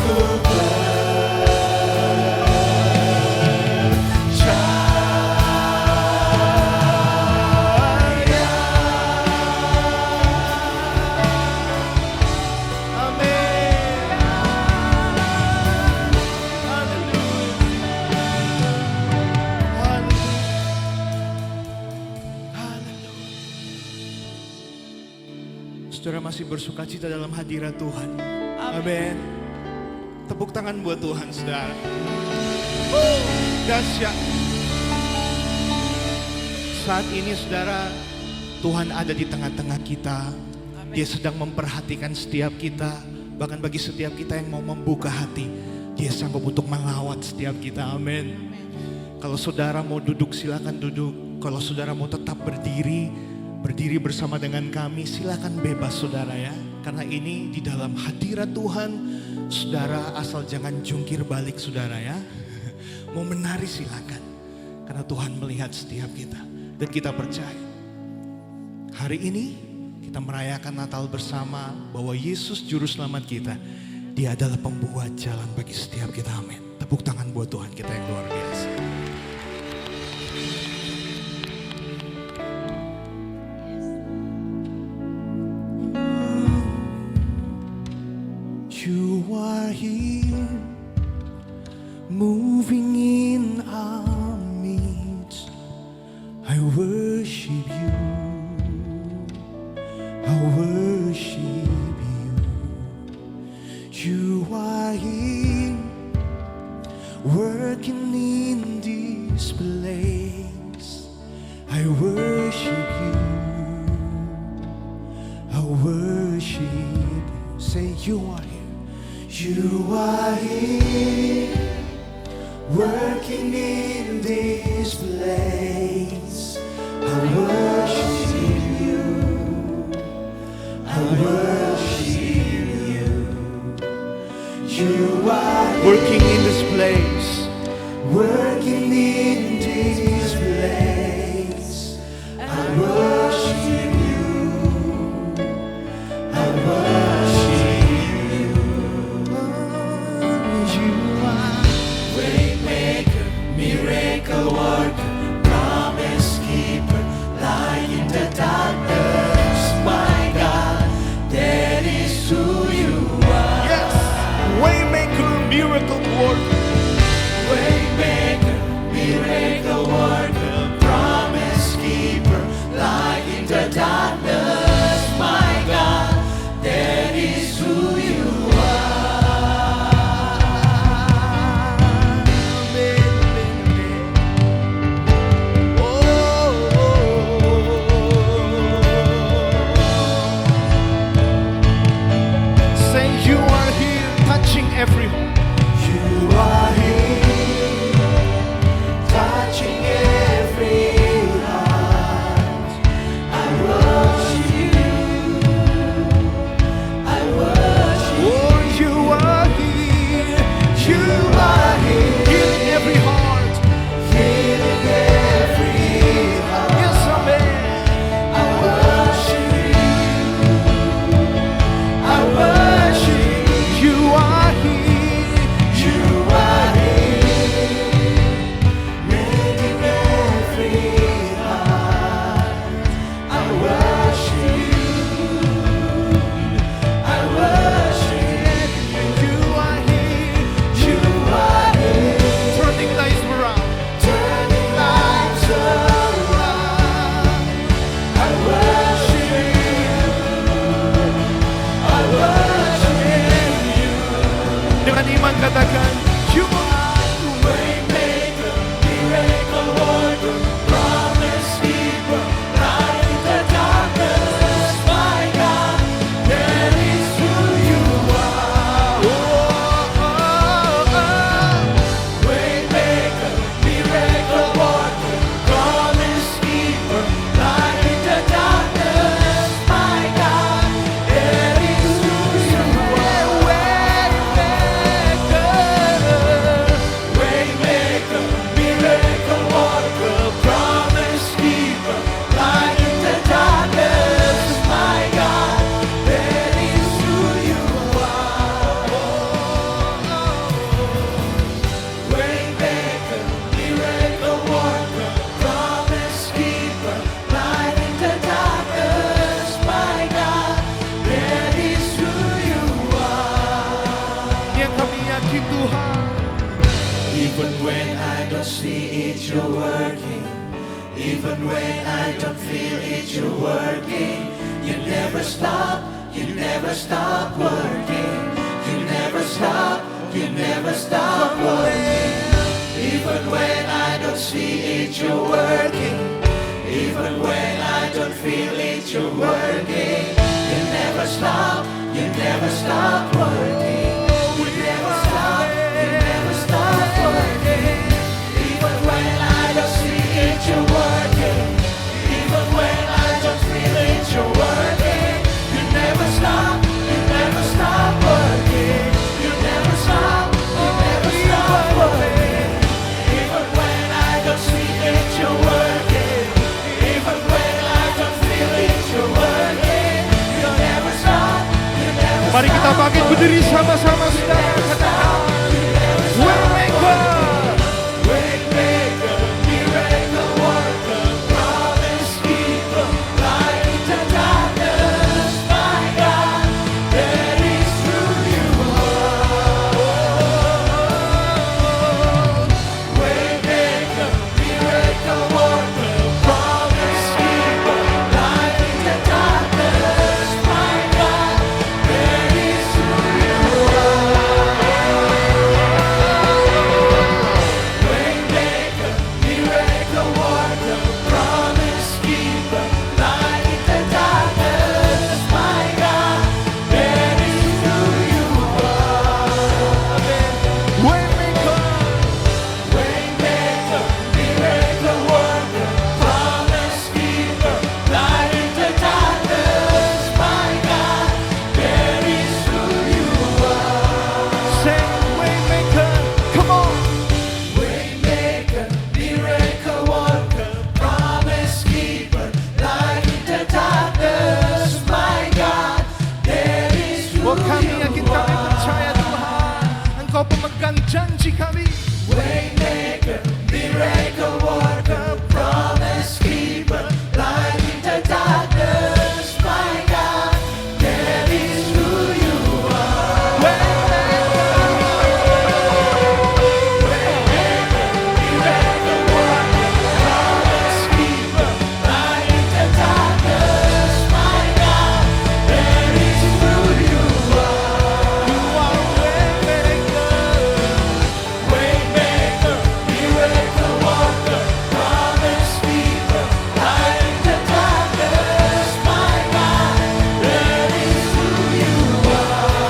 ku percaya. Amin. Haleluya. Haleluya. Saudara masih bersukacita dalam hadirat Tuhan. Amin. Tepuk tangan buat Tuhan, saudara. Dahsyat. Saat ini, saudara, Tuhan ada di tengah-tengah kita. Dia sedang memperhatikan setiap kita. Bahkan bagi setiap kita yang mau membuka hati, Dia sanggup untuk melawat setiap kita. Amin. Kalau saudara mau duduk, silakan duduk. Kalau saudara mau tetap berdiri bersama dengan kami, silakan bebas saudara ya. Karena ini di dalam hadirat Tuhan. Saudara asal jangan jungkir balik saudara ya. Mau menari silakan. Karena Tuhan melihat setiap kita. Dan kita percaya. Hari ini kita merayakan Natal bersama bahwa Yesus Juru Selamat kita. Dia adalah pembuat jalan bagi setiap kita. Amin. Tepuk tangan buat Tuhan kita yang luar biasa. You are here, moving in our midst. I worship you, I worship you. You are here, working in this place. I worship you, I worship you. Say you are here. You are here, working in this place. I worship you, I worship you. You are working in this place, working in this place. I worship you, I worship you. Waymaker, miracle worker, promise keeper, light in the darkness, my God, that is who you are. Yes, waymaker, miracle worker, waymaker, miracle worker, promise keeper, light in the darkness, my God, that is who you are. Every heart. You are here, touching every heart. I worship you, I worship you. Oh, you are here, you are here, healing every heart, healing every heart. Yes, amen. I worship you, I worship you. You are katakan, you are waymaker, miracle worker, promise keeper, light in the darkness, my God, that is who you are. Oh, oh, oh. Waymaker, miracle worker, promise keeper, light in the darkness, my God, that is who you are. Even when I don't see it, you're working. Even when I don't feel it, you're working. You never stop working. You never stop working. Even when I don't see it, you're working. Even when I don't feel it, you're working. You never never stop, you never stop working. You never stop, you never stop working. Even when I don't see it, you're working. Even when I don't feel it, you're working. You never stop, you never stop working. You never stop, you never stop working. Even when I don't see it, you're working. Even when I don't feel it, you're working. You never stop, you never stop. Mari kita bangkit berdiri sama-sama saudara. Katakan, Waymaker. Waymaker, miracle worker, promise keeper, light in the darkness, my God, that is who you are. Waymaker, miracle worker, promise keeper, light in the darkness, my God, that is who you Waymaker, miracle worker, promise keeper, light in the darkness, my God, that is who you are. Waymaker. Waymaker, miracle worker, promise keeper, light in the darkness, my God, that is who you are. Say Waymaker. Come on. Waymaker, miracle worker, promise keeper, light in the darkness, my God, that is who Oh, kami yakin you kami are. percaya Tuhan, Engkau pemegang janji kami. Waymaker, miracle worker, promise keeper, light in the darkness, my God, that is who you are. Miracle worker, promise keeper, light in the darkness, my God, that is who you are. You are Waymaker. Waymaker, miracle worker, promise keeper, light in the darkness, my God, that is who you are.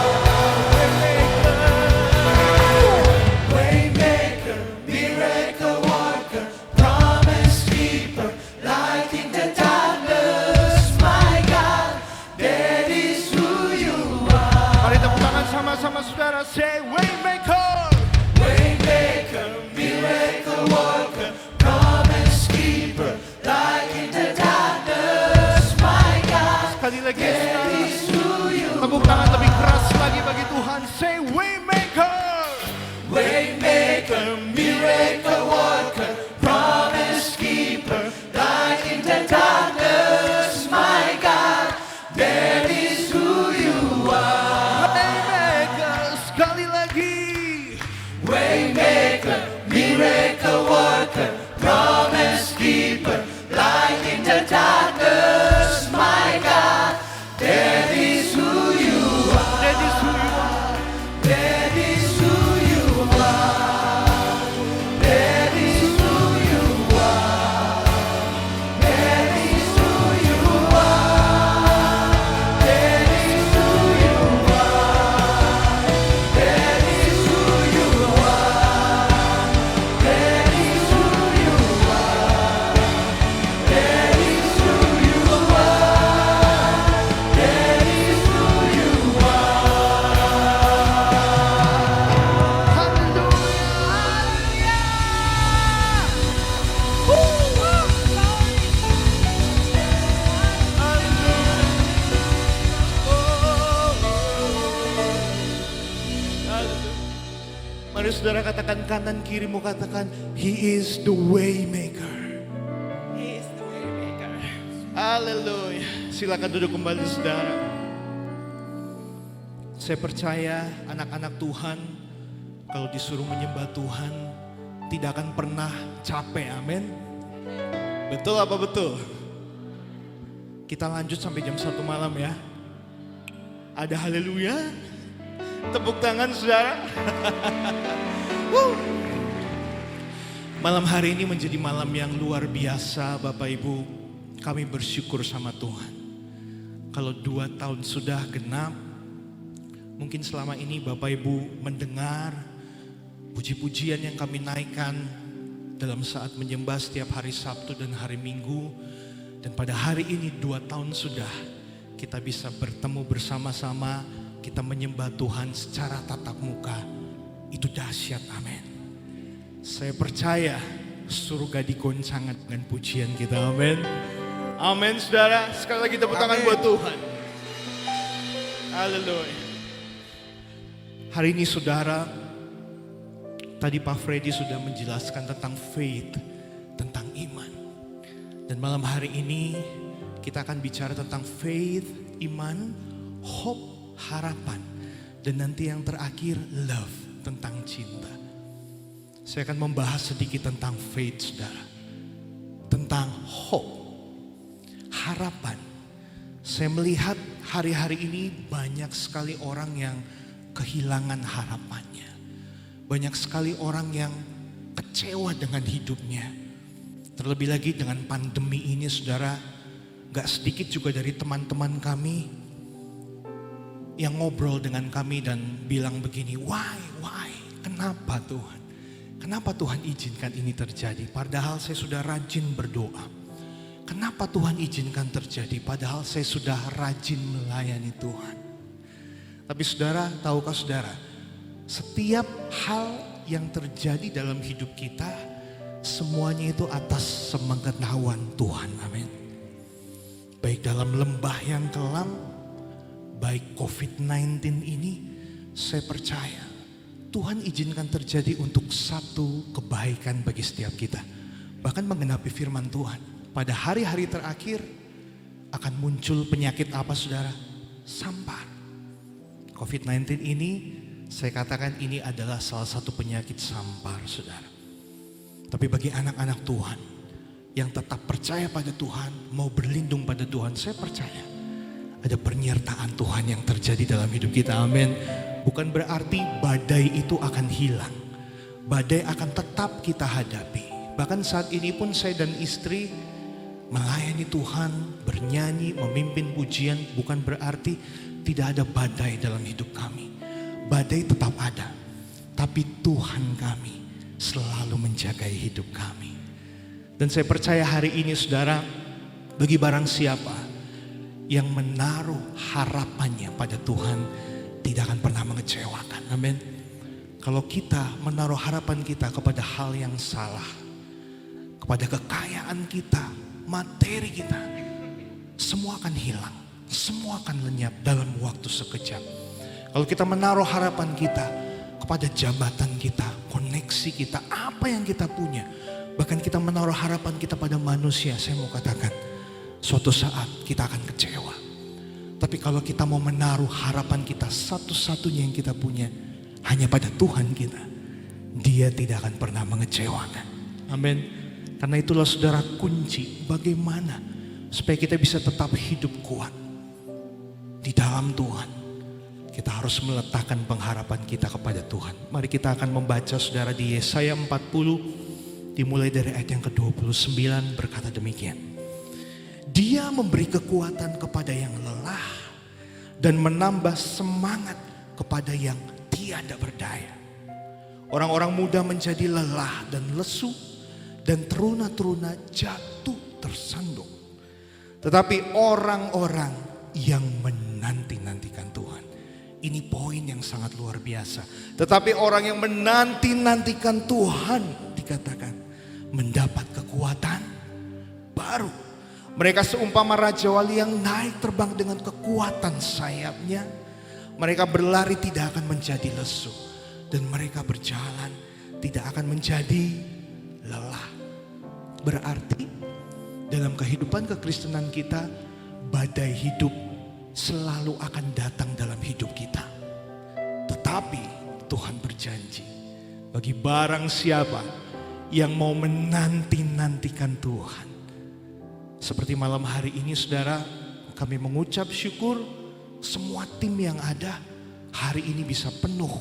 Waymaker, miracle worker, promise keeper, light in the darkness, my God, that is who you are. Mari tepuk tangan sama-sama saudara. Say Waymaker. Waymaker, miracle worker, promise keeper, light in the darkness, my God, Sekali lagi that saudara. is who you Tepuk tangan lebih keras lagi bagi Tuhan. Say Waymaker. Waymaker, miracle worker, promise keeper, light in the darkness, my God, that is who you are. Waymaker. Sekali lagi. Waymaker, miracle worker, promise keeper, light in the darkness, my God, that is who you are. That is who you are. That is who you are. That is who you are. That is who you are. That is who you are. That is who you are. That is who you are. That is who you are. That is who you Mari saudara katakan kanan kirimu, katakan He is the Waymaker. He is the Waymaker. Haleluya. Silakan duduk kembali saudara. Saya percaya anak-anak Tuhan kalau disuruh menyembah Tuhan tidak akan pernah capek. Amin. Betul apa betul? Kita lanjut sampai jam 1 malam ya. Ada haleluya. Tepuk tangan saudara. Malam hari ini menjadi malam yang luar biasa Bapak Ibu. Kami bersyukur sama Tuhan. Kalau 2 tahun sudah genap, mungkin selama ini Bapak Ibu mendengar puji-pujian yang kami naikkan dalam saat menyembah setiap hari Sabtu dan hari Minggu. Dan pada hari ini 2 tahun sudah kita bisa bertemu bersama-sama, kita menyembah Tuhan secara tatap muka. Itu dahsyat, amin. Saya percaya surga digoncangkan dengan pujian kita, amin. Amin saudara, sekali lagi tepuk tangan buat Tuhan. Haleluya. Hari ini saudara, tadi Pak Freddy sudah menjelaskan tentang faith, tentang iman. Dan malam hari ini kita akan bicara tentang faith, iman, hope, harapan. Dan nanti yang terakhir love, tentang cinta. Saya akan membahas sedikit tentang faith saudara. Tentang hope, harapan. Saya melihat hari-hari ini banyak sekali orang yang kehilangan harapannya. Banyak sekali orang yang kecewa dengan hidupnya. Terlebih lagi dengan pandemi ini saudara, gak sedikit juga dari teman-teman kami yang ngobrol dengan kami dan bilang begini, why, kenapa Tuhan? Kenapa Tuhan izinkan ini terjadi? Padahal saya sudah rajin berdoa. Kenapa Tuhan izinkan terjadi? Padahal saya sudah rajin melayani Tuhan. Tapi saudara, tahukah saudara, setiap hal yang terjadi dalam hidup kita, semuanya itu atas sepengetahuan Tuhan, amin. Baik dalam lembah yang kelam, baik COVID-19 ini, saya percaya Tuhan izinkan terjadi untuk satu kebaikan bagi setiap kita. Bahkan menggenapi firman Tuhan. Pada hari-hari terakhir akan muncul penyakit apa saudara? Sampar. COVID-19 ini saya katakan ini adalah salah satu penyakit sampar saudara. Tapi bagi anak-anak Tuhan yang tetap percaya pada Tuhan, mau berlindung pada Tuhan, saya percaya ada penyertaan Tuhan yang terjadi dalam hidup kita, amin. Bukan berarti badai itu akan hilang. Badai akan tetap kita hadapi. Bahkan saat ini pun saya dan istri melayani Tuhan, bernyanyi, memimpin pujian, bukan berarti tidak ada badai dalam hidup kami. Badai tetap ada, tapi Tuhan kami selalu menjagai hidup kami. Dan saya percaya hari ini saudara, bagi barang siapa yang menaruh harapannya pada Tuhan, tidak akan pernah mengecewakan, amin. Kalau kita menaruh harapan kita kepada hal yang salah, kepada kekayaan kita, materi kita, semua akan hilang, semua akan lenyap dalam waktu sekejap. Kalau kita menaruh harapan kita kepada jabatan kita, koneksi kita, apa yang kita punya, bahkan kita menaruh harapan kita pada manusia, saya mau katakan suatu saat kita akan kecewa. Tapi kalau kita mau menaruh harapan kita, satu-satunya yang kita punya hanya pada Tuhan kita, Dia tidak akan pernah mengecewakan, amin. Karena itulah saudara kunci bagaimana supaya kita bisa tetap hidup kuat di dalam Tuhan. Kita harus meletakkan pengharapan kita kepada Tuhan. Mari kita akan membaca saudara di Yesaya 40 dimulai dari ayat yang ke-29 berkata demikian. Dia memberi kekuatan kepada yang lelah dan menambah semangat kepada yang tiada berdaya. Orang-orang muda menjadi lelah dan lesu, dan teruna-teruna jatuh tersandung. Tetapi orang-orang yang menanti-nantikan Tuhan, ini poin yang sangat luar biasa. Tetapi orang yang menanti-nantikan Tuhan, dikatakan mendapat kekuatan baru. Mereka seumpama Raja Wali yang naik terbang dengan kekuatan sayapnya. Mereka berlari tidak akan menjadi lesu, dan mereka berjalan tidak akan menjadi lelah. Berarti dalam kehidupan kekristenan kita, badai hidup selalu akan datang dalam hidup kita. Tetapi Tuhan berjanji, bagi barang siapa yang mau menanti-nantikan Tuhan. Seperti malam hari ini saudara, kami mengucap syukur semua tim yang ada hari ini bisa penuh.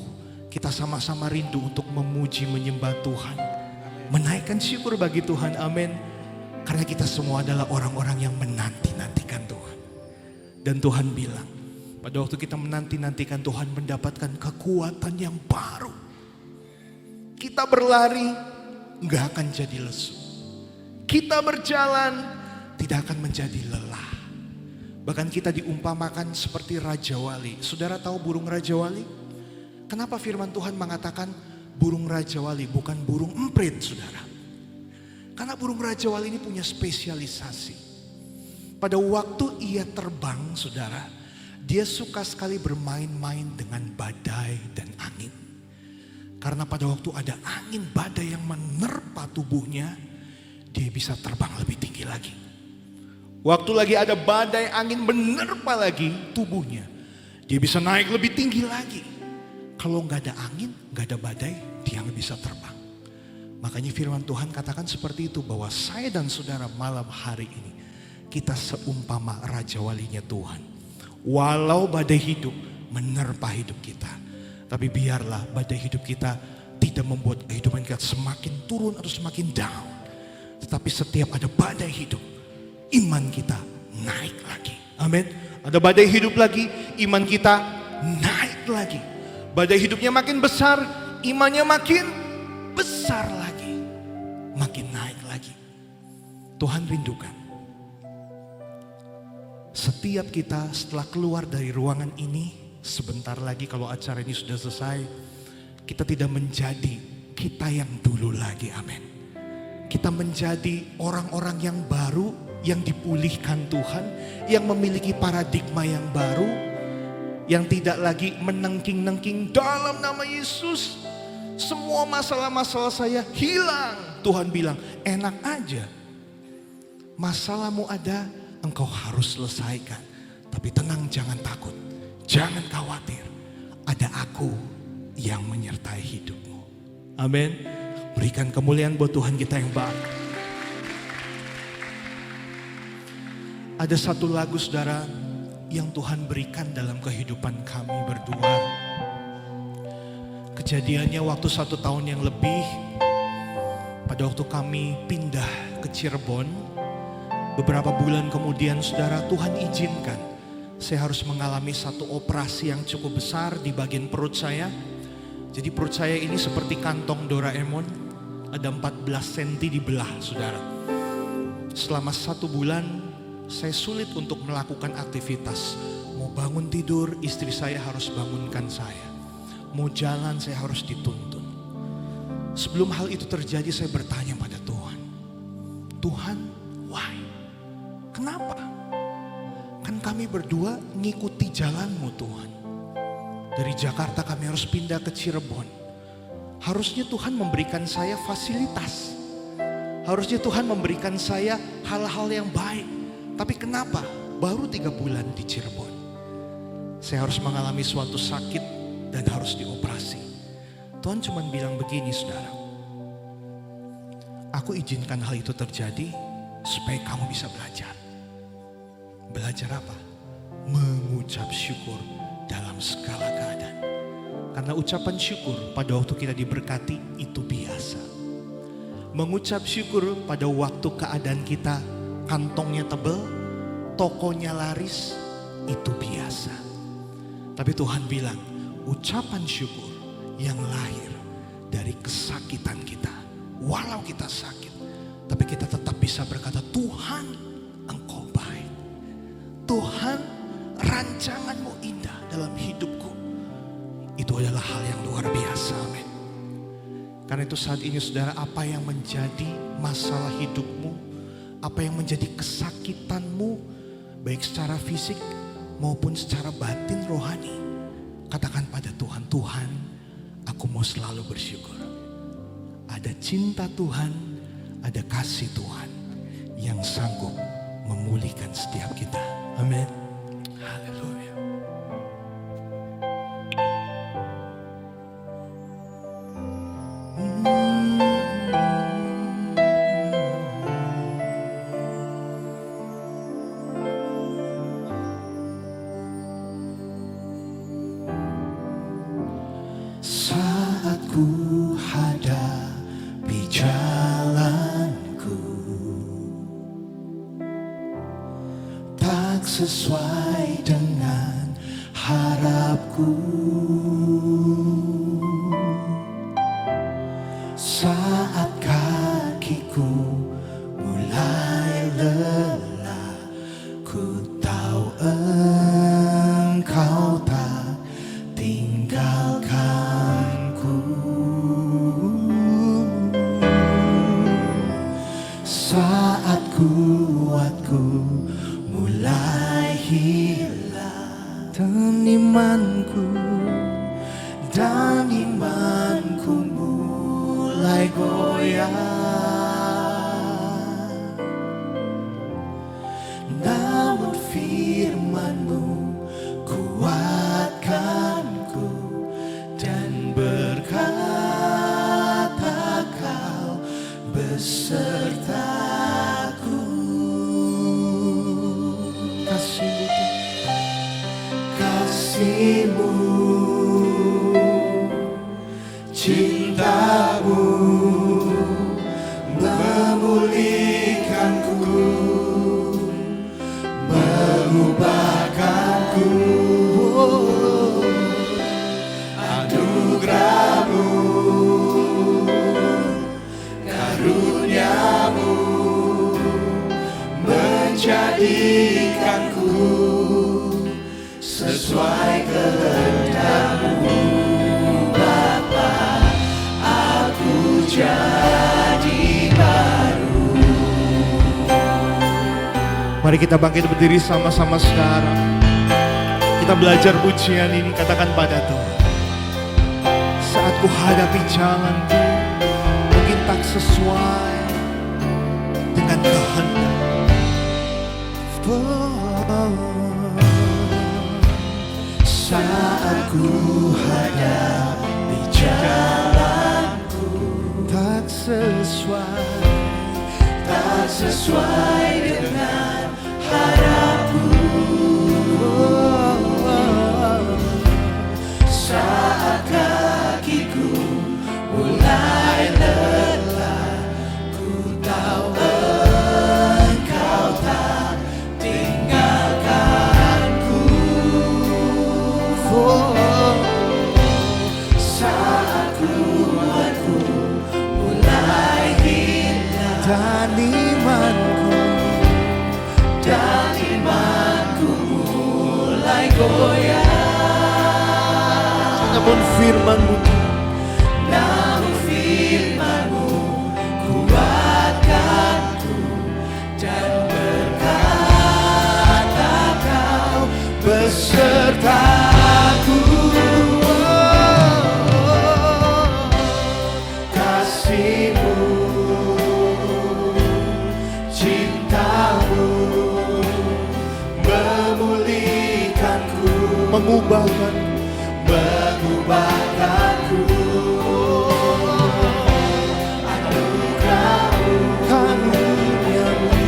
Kita sama-sama rindu untuk memuji menyembah Tuhan, menaikkan syukur bagi Tuhan, amin. Karena kita semua adalah orang-orang yang menanti-nantikan Tuhan. Dan Tuhan bilang, pada waktu kita menanti-nantikan Tuhan mendapatkan kekuatan yang baru, kita berlari nggak akan jadi lesu. Kita berjalan tidak akan menjadi lelah. Bahkan kita diumpamakan seperti Raja Wali. Saudara tahu burung Raja Wali? Kenapa firman Tuhan mengatakan burung Raja Wali bukan burung emprit, saudara? Karena burung Raja Wali ini punya spesialisasi. Pada waktu ia terbang, saudara, dia suka sekali bermain-main dengan badai dan angin. Karena pada waktu ada angin badai yang menerpa tubuhnya, dia bisa terbang lebih tinggi lagi. Waktu lagi ada badai angin menerpa lagi tubuhnya, dia bisa naik lebih tinggi lagi. Kalau nggak ada angin, nggak ada badai, dia nggak bisa terbang. Makanya firman Tuhan katakan seperti itu, bahwa saya dan saudara malam hari ini, kita seumpama Raja Walinya Tuhan. Walau badai hidup menerpa hidup kita, tapi biarlah badai hidup kita tidak membuat kehidupan kita semakin turun atau semakin down. Tetapi setiap ada badai hidup, iman kita naik lagi. Amin. Ada badai hidup lagi, iman kita naik lagi. Badai hidupnya makin besar, imannya makin besar lagi. Makin naik lagi. Tuhan rindukan setiap kita setelah keluar dari ruangan ini, sebentar lagi kalau acara ini sudah selesai, kita tidak menjadi kita yang dulu lagi. Amin. Kita menjadi orang-orang yang baru, yang dipulihkan Tuhan, yang memiliki paradigma yang baru, yang tidak lagi menengking-nengking dalam nama Yesus. Semua masalah-masalah saya hilang. Tuhan bilang, enak aja. Masalahmu ada, engkau harus selesaikan. Tapi tenang, jangan takut, jangan khawatir. Ada aku yang menyertai hidupmu. Amin. Berikan kemuliaan buat Tuhan kita yang baik. Ada satu lagu, saudara, yang Tuhan berikan dalam kehidupan kami berdua. Kejadiannya waktu 1 tahun yang lebih, pada waktu kami pindah ke Cirebon. Beberapa bulan kemudian, saudara, Tuhan izinkan saya harus mengalami satu operasi yang cukup besar di bagian perut saya. Jadi perut saya ini seperti kantong Doraemon, ada 14 cm dibelah, saudara. Selama 1 bulan saya sulit untuk melakukan aktivitas. Mau bangun tidur, istri saya harus bangunkan saya. Mau jalan, saya harus dituntun. Sebelum hal itu terjadi, saya bertanya pada Tuhan, Tuhan, why? Kenapa? Kan kami berdua ngikuti jalan-Mu, Tuhan. Dari Jakarta kami harus pindah ke Cirebon. Harusnya Tuhan memberikan saya fasilitas. Harusnya Tuhan memberikan saya hal-hal yang baik. Tapi kenapa baru 3 bulan di Cirebon saya harus mengalami suatu sakit dan harus dioperasi? Tuhan cuma bilang begini, saudara. Aku izinkan hal itu terjadi supaya kamu bisa belajar. Belajar apa? Mengucap syukur dalam segala keadaan. Karena ucapan syukur pada waktu kita diberkati itu biasa. Mengucap syukur pada waktu keadaan kita kantongnya tebel, tokonya laris, itu biasa. Tapi Tuhan bilang, ucapan syukur yang lahir dari kesakitan kita. Walau kita sakit, tapi kita tetap bisa berkata, Tuhan, Engkau baik. Tuhan, rancangan-Mu indah dalam hidupku. Itu adalah hal yang luar biasa. Amin. Karena itu saat ini, saudara, apa yang menjadi masalah hidupmu, apa yang menjadi kesakitanmu, baik secara fisik maupun secara batin rohani, katakan pada Tuhan, Tuhan, aku mau selalu bersyukur. Ada cinta Tuhan, ada kasih Tuhan yang sanggup memulihkan setiap kita. Amin. Haleluya. Saat ku hadapi jalanku, sesuai dengan harapku. Saat kakiku mulai lelah, ku tahu Engkau tak tinggalkanku. Saat kuatku mulai hilang, dan imanku mulai goyah. Namun firman-Mu kuatkanku dan berkata Kau besertaku. Kasih-Mu, cinta-Mu memulihkanku, mengubahkanku. Anugerah-Mu, karunia-Mu menjadikanku sesuai kehendak-Mu. Bapa, aku jadi baru. Mari kita bangkit berdiri sama-sama sekarang. Kita belajar pujian ini, katakan pada Tuhan. Saat ku hadapi jalanku, mungkin tak sesuai dengan kehendak. Saat ku hadapi jalanku, tak sesuai dengan harapku. Saat kakiku mulai lelah, ku tahu Engkau tak tinggalkanku. Saat kuatku mulai hilang, dan imanku mulai goyah. Namun firman-Mu, kuatkanku dan berkata Kau besertaku. Kasih-Mu, cinta-Mu memulihkanku, mengubahkanku. Anugerah-Mu, karuniamu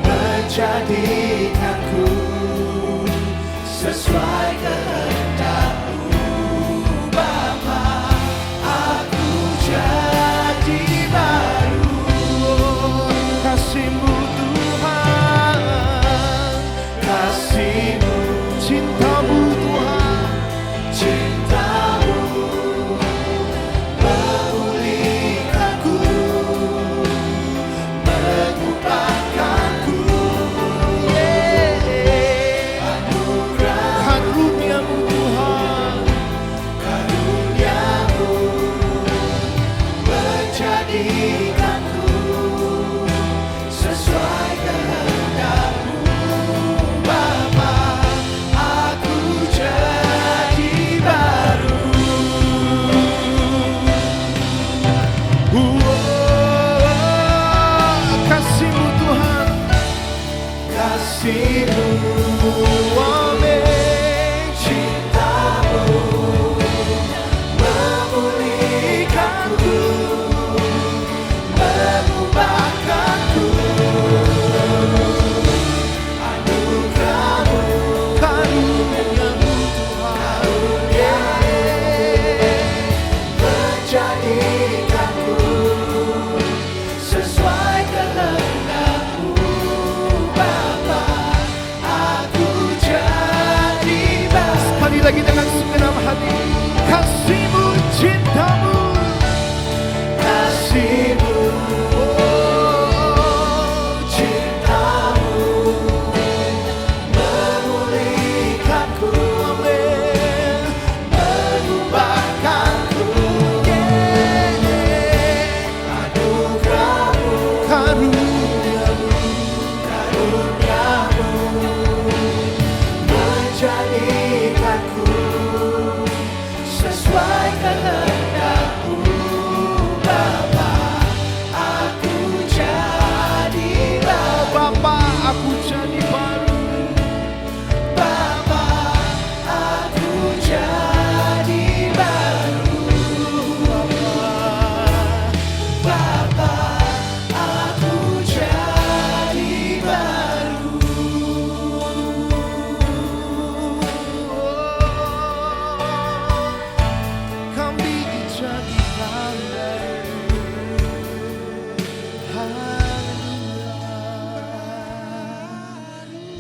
menjadikanku sesuai kehendak-Mu. Bapa, aku jadi baru. Kasih-Mu Tuhan, Kasih-Mu, cinta-Mu Tuhan, cinta-Mu memulihkanku, mengubahkanku.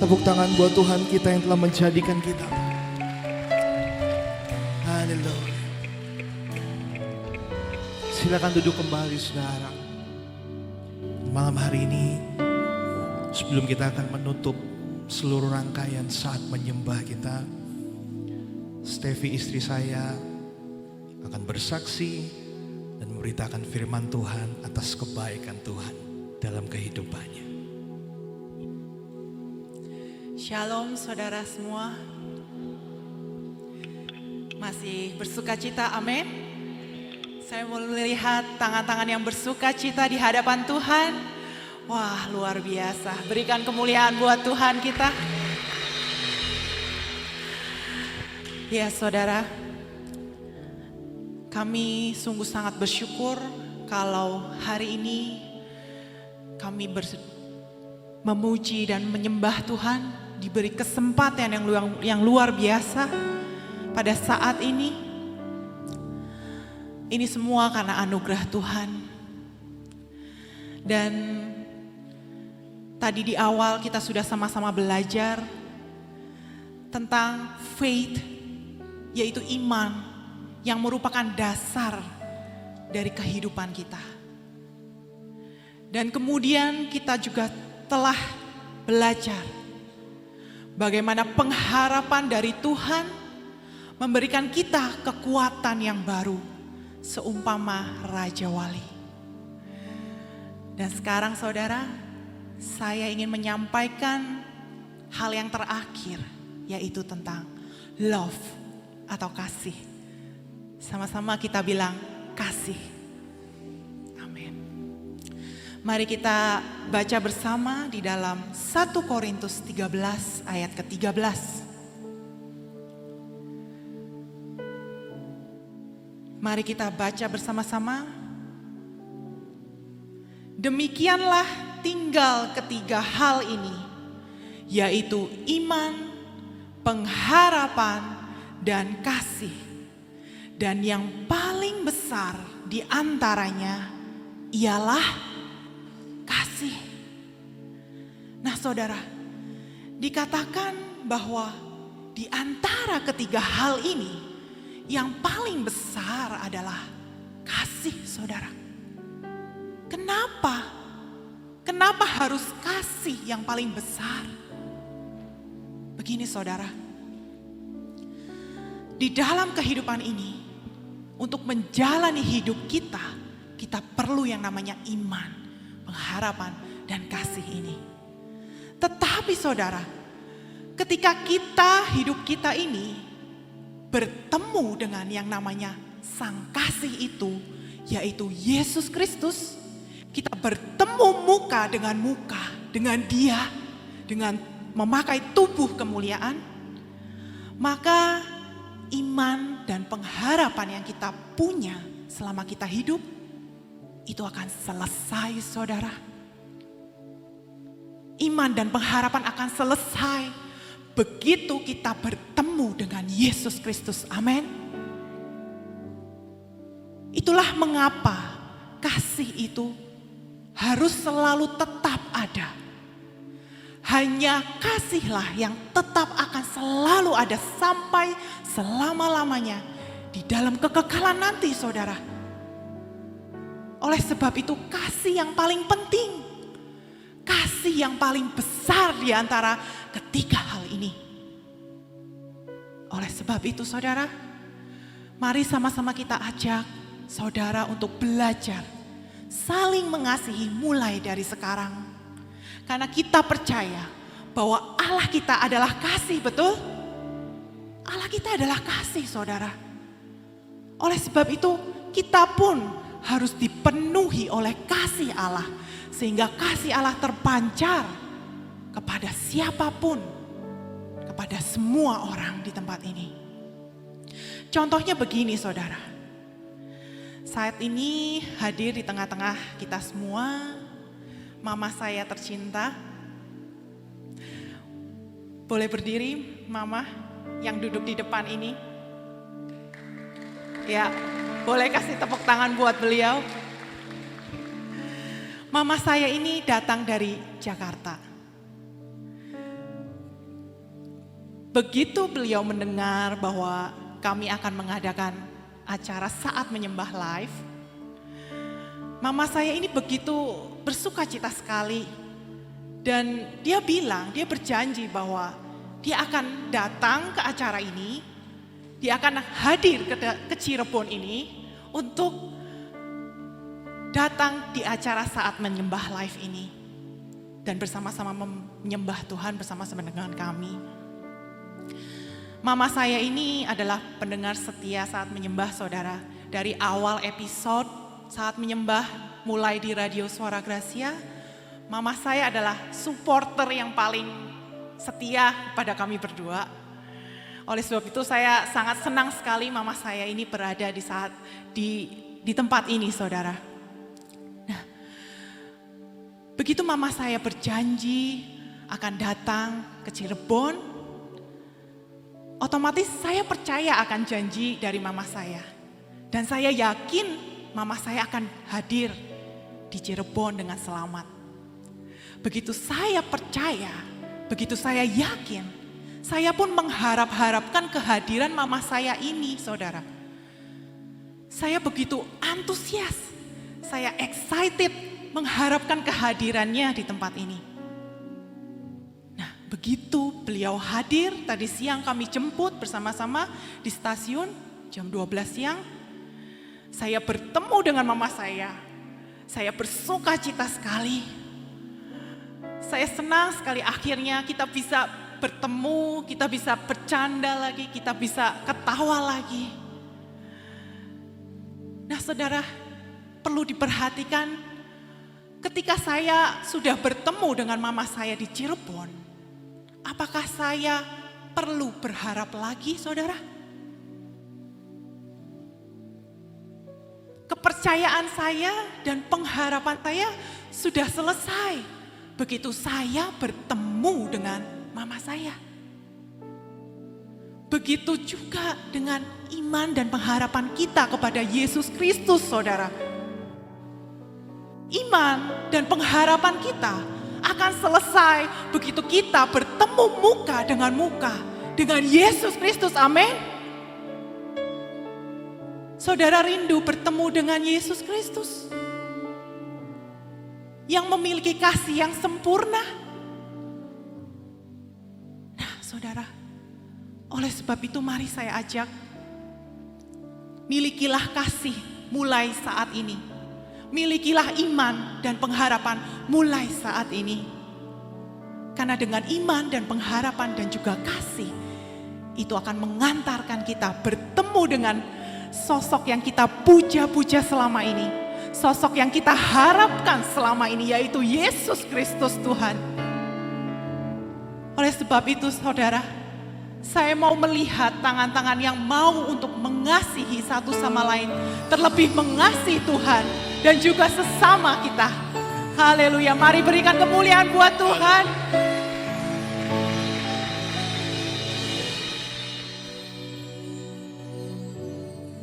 Tepuk tangan buat Tuhan kita yang telah menjadikan kita. Haleluya. Silakan duduk kembali saudara. Malam hari ini, sebelum kita akan menutup seluruh rangkaian saat menyembah kita, Stevi istri saya akan bersaksi dan memberitakan firman Tuhan atas kebaikan Tuhan dalam kehidupannya. Shalom saudara semua. Masih bersuka cita, amin. Saya mau melihat tangan-tangan yang bersuka cita di hadapan Tuhan. Wah, luar biasa. Berikan kemuliaan buat Tuhan kita. Ya saudara, kami sungguh sangat bersyukur kalau hari ini kami memuji dan menyembah Tuhan, diberi kesempatan yang luar biasa pada saat ini. Ini semua karena anugerah Tuhan. Dan tadi di awal kita sudah sama-sama belajar tentang faith, yaitu iman yang merupakan dasar dari kehidupan kita. Dan kemudian kita juga telah belajar bagaimana pengharapan dari Tuhan memberikan kita kekuatan yang baru seumpama Raja Wali. Dan sekarang saudara, saya ingin menyampaikan hal yang terakhir, yaitu tentang love atau kasih. Sama-sama kita bilang kasih. Amin. Mari kita baca bersama di dalam 1 Korintus 13 ayat ke-13. Mari kita baca bersama-sama. Demikianlah tinggal ketiga hal ini, yaitu iman, pengharapan, dan kasih. Dan yang paling besar di antaranya ialah kasih. Nah saudara, dikatakan bahwa di antara ketiga hal ini, yang paling besar adalah kasih saudara. Kenapa? Kenapa harus kasih yang paling besar? Begini saudara, di dalam kehidupan ini, untuk menjalani hidup kita, kita perlu yang namanya iman, pengharapan, dan kasih ini. Tetapi saudara, ketika hidup kita ini bertemu dengan yang namanya Sang Kasih itu, yaitu Yesus Kristus, kita bertemu muka dengan Dia, dengan memakai tubuh kemuliaan, maka iman dan pengharapan yang kita punya selama kita hidup, itu akan selesai saudara. Iman dan pengharapan akan selesai begitu kita bertemu dengan Yesus Kristus. Amin. Itulah mengapa kasih itu harus selalu tetap ada. Hanya kasihlah yang tetap akan selalu ada sampai selama-lamanya di dalam kekekalan nanti saudara. Oleh sebab itu kasih yang paling penting, kasih yang paling besar di antara ketiga hal ini. Oleh sebab itu saudara, mari sama-sama kita ajak saudara untuk belajar saling mengasihi mulai dari sekarang. Karena kita percaya bahwa Allah kita adalah kasih, betul? Allah kita adalah kasih saudara. Oleh sebab itu kita pun harus dipenuhi oleh kasih Allah. Sehingga kasih Allah terpancar kepada siapapun, kepada semua orang di tempat ini. Contohnya begini saudara. Saat ini hadir di tengah-tengah kita semua, mama saya tercinta. Boleh berdiri mama yang duduk di depan ini. Ya, boleh kasih tepuk tangan buat beliau. Mama saya ini datang dari Jakarta. begitu beliau mendengar bahwa kami akan mengadakan acara Saat Menyembah live, mama saya ini begitu bersukacita sekali. Dan dia bilang, dia berjanji bahwa dia akan datang ke acara ini, dia akan hadir ke Cirebon ini untuk datang di acara Saat Menyembah live ini. Dan bersama-sama menyembah Tuhan bersama-sama dengan kami. Mama saya ini adalah pendengar setia Saat Menyembah, saudara. Dari awal episode Saat Menyembah mulai di Radio Suara Gracia, mama saya adalah supporter yang paling setia pada kami berdua. Oleh sebab itu saya sangat senang sekali mama saya ini berada di tempat ini, saudara. Nah, begitu mama saya berjanji akan datang ke Cirebon, otomatis saya percaya akan janji dari mama saya. Dan saya yakin mama saya akan hadir di Cirebon dengan selamat. Begitu saya percaya, begitu saya yakin, saya pun mengharap-harapkan kehadiran mama saya ini, saudara. Saya begitu antusias, saya excited mengharapkan kehadirannya di tempat ini. Nah, begitu beliau hadir, tadi siang kami jemput bersama-sama di stasiun jam 12 siang. Saya bertemu dengan mama saya bersukacita sekali. Saya senang sekali akhirnya kita bisa bertemu, kita bisa bercanda lagi, kita bisa ketawa lagi. Nah, saudara, perlu diperhatikan ketika saya sudah bertemu dengan mama saya di Cirebon, apakah saya perlu berharap lagi, saudara? Kepercayaan saya dan pengharapan saya sudah selesai begitu saya bertemu dengan mama saya. Begitu juga dengan iman dan pengharapan kita kepada Yesus Kristus, saudara. Iman dan pengharapan kita akan selesai begitu kita bertemu muka dengan Yesus Kristus, amin. Saudara rindu bertemu dengan Yesus Kristus yang memiliki kasih yang sempurna. Nah, saudara, oleh sebab itu mari saya ajak, milikilah kasih mulai saat ini. Milikilah iman dan pengharapan mulai saat ini. Karena dengan iman dan pengharapan dan juga kasih, itu akan mengantarkan kita bertemu dengan sosok yang kita puja-puja selama ini. Sosok yang kita harapkan selama ini, yaitu Yesus Kristus Tuhan. Oleh sebab itu, saudara, saya mau melihat tangan-tangan yang mau untuk mengasihi satu sama lain, terlebih mengasihi Tuhan dan juga sesama kita. Haleluya, mari berikan kemuliaan buat Tuhan.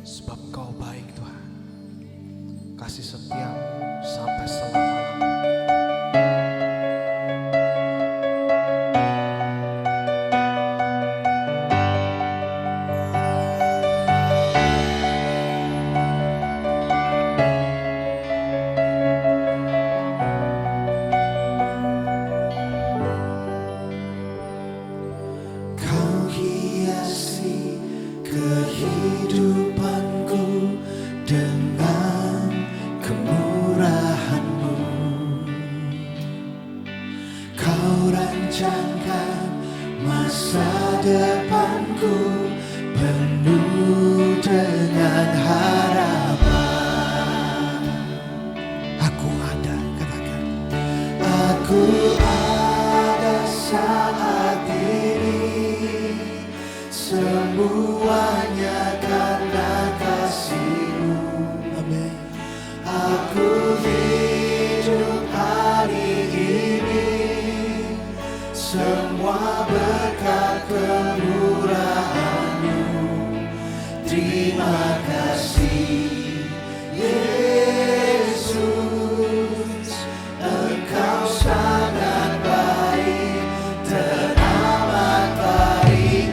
Sebab Kau baik Tuhan, kasih setia sampai selama-lamanya. Kau hiasi kehidupanku dengan kemurahan-Mu. Kau rancangkan masa depanku penuh dengan harapan. Aku ada, katakan. Aku ada saat ini, semuanya karena kasih-Mu. Amin. Aku hidup hari ini, semua berkat kemurahan-Mu. Terima kasih Yesus, Engkau sangat baik, teramat baik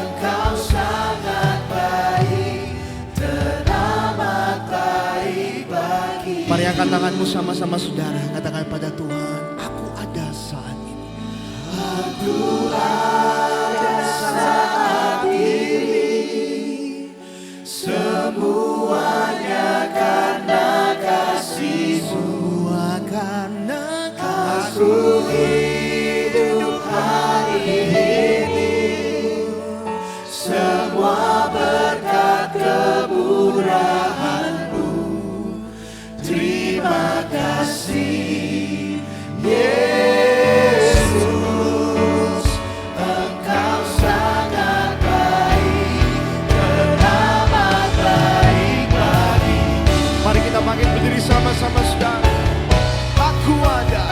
Engkau sangat baik, teramat baik bagi. Mari angkat tanganmu sama-sama saudara. Katakan pada Tuhan, aku ada saat ini. Aku ada saat ini, semuanya karena kasih-Mu. Semua karena Aku hidup hari ini, semua berkat kemurahan-Mu. Terima kasih Yesus, Engkau sangat baik, teramat baik bagi. Mari kita bangkit berdiri sama-sama saudara. Aku ada.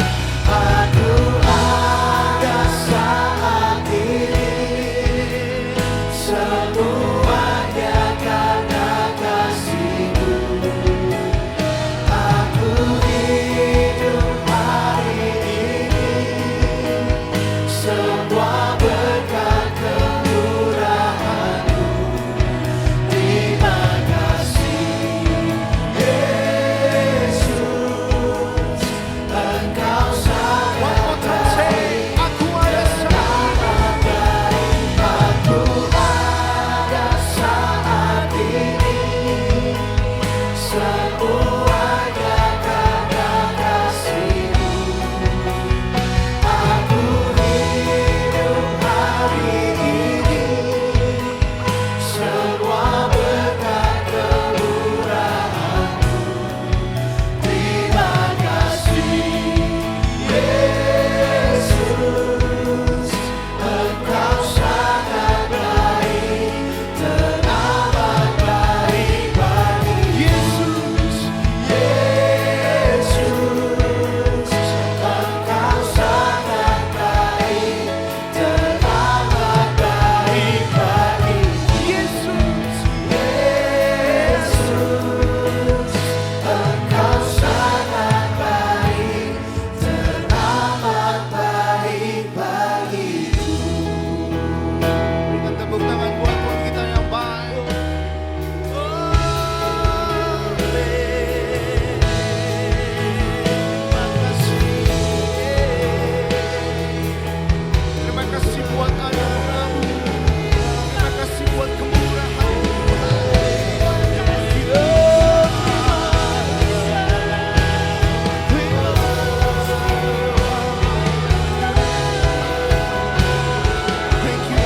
Aku ada saat ini, semuanya karena kasih-Mu. Aku hidup hari ini, semua berkat kemurahan-Mu. Terima kasih Yesus, Engkau sangat baik, Aku ada teramat baik. Aku ada saat ini, semuanya karena kasih-Mu. Aku hidup hari ini, semua berkat kemurahan-Mu. Terima kasih Yesus, Engkau sangat baik, teramat baik bagi. Yesus, Engkau sangat baik, teramat baik bagi. Yesus, Engkau sangat baik, teramat baik bagiku. Berikan tepuk tangan buat Tuhan kita yang baik. Terima kasih buat anugerah-Mu. Terima kasih buat kemurahan-Mu. Thank you,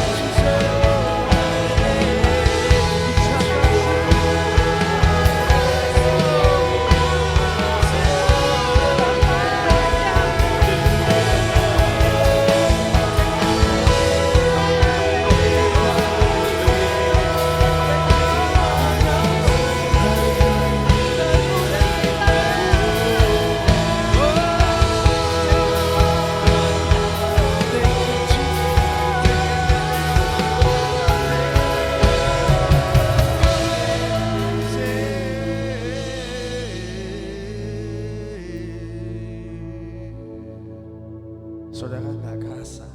Saudara, nggak kerasa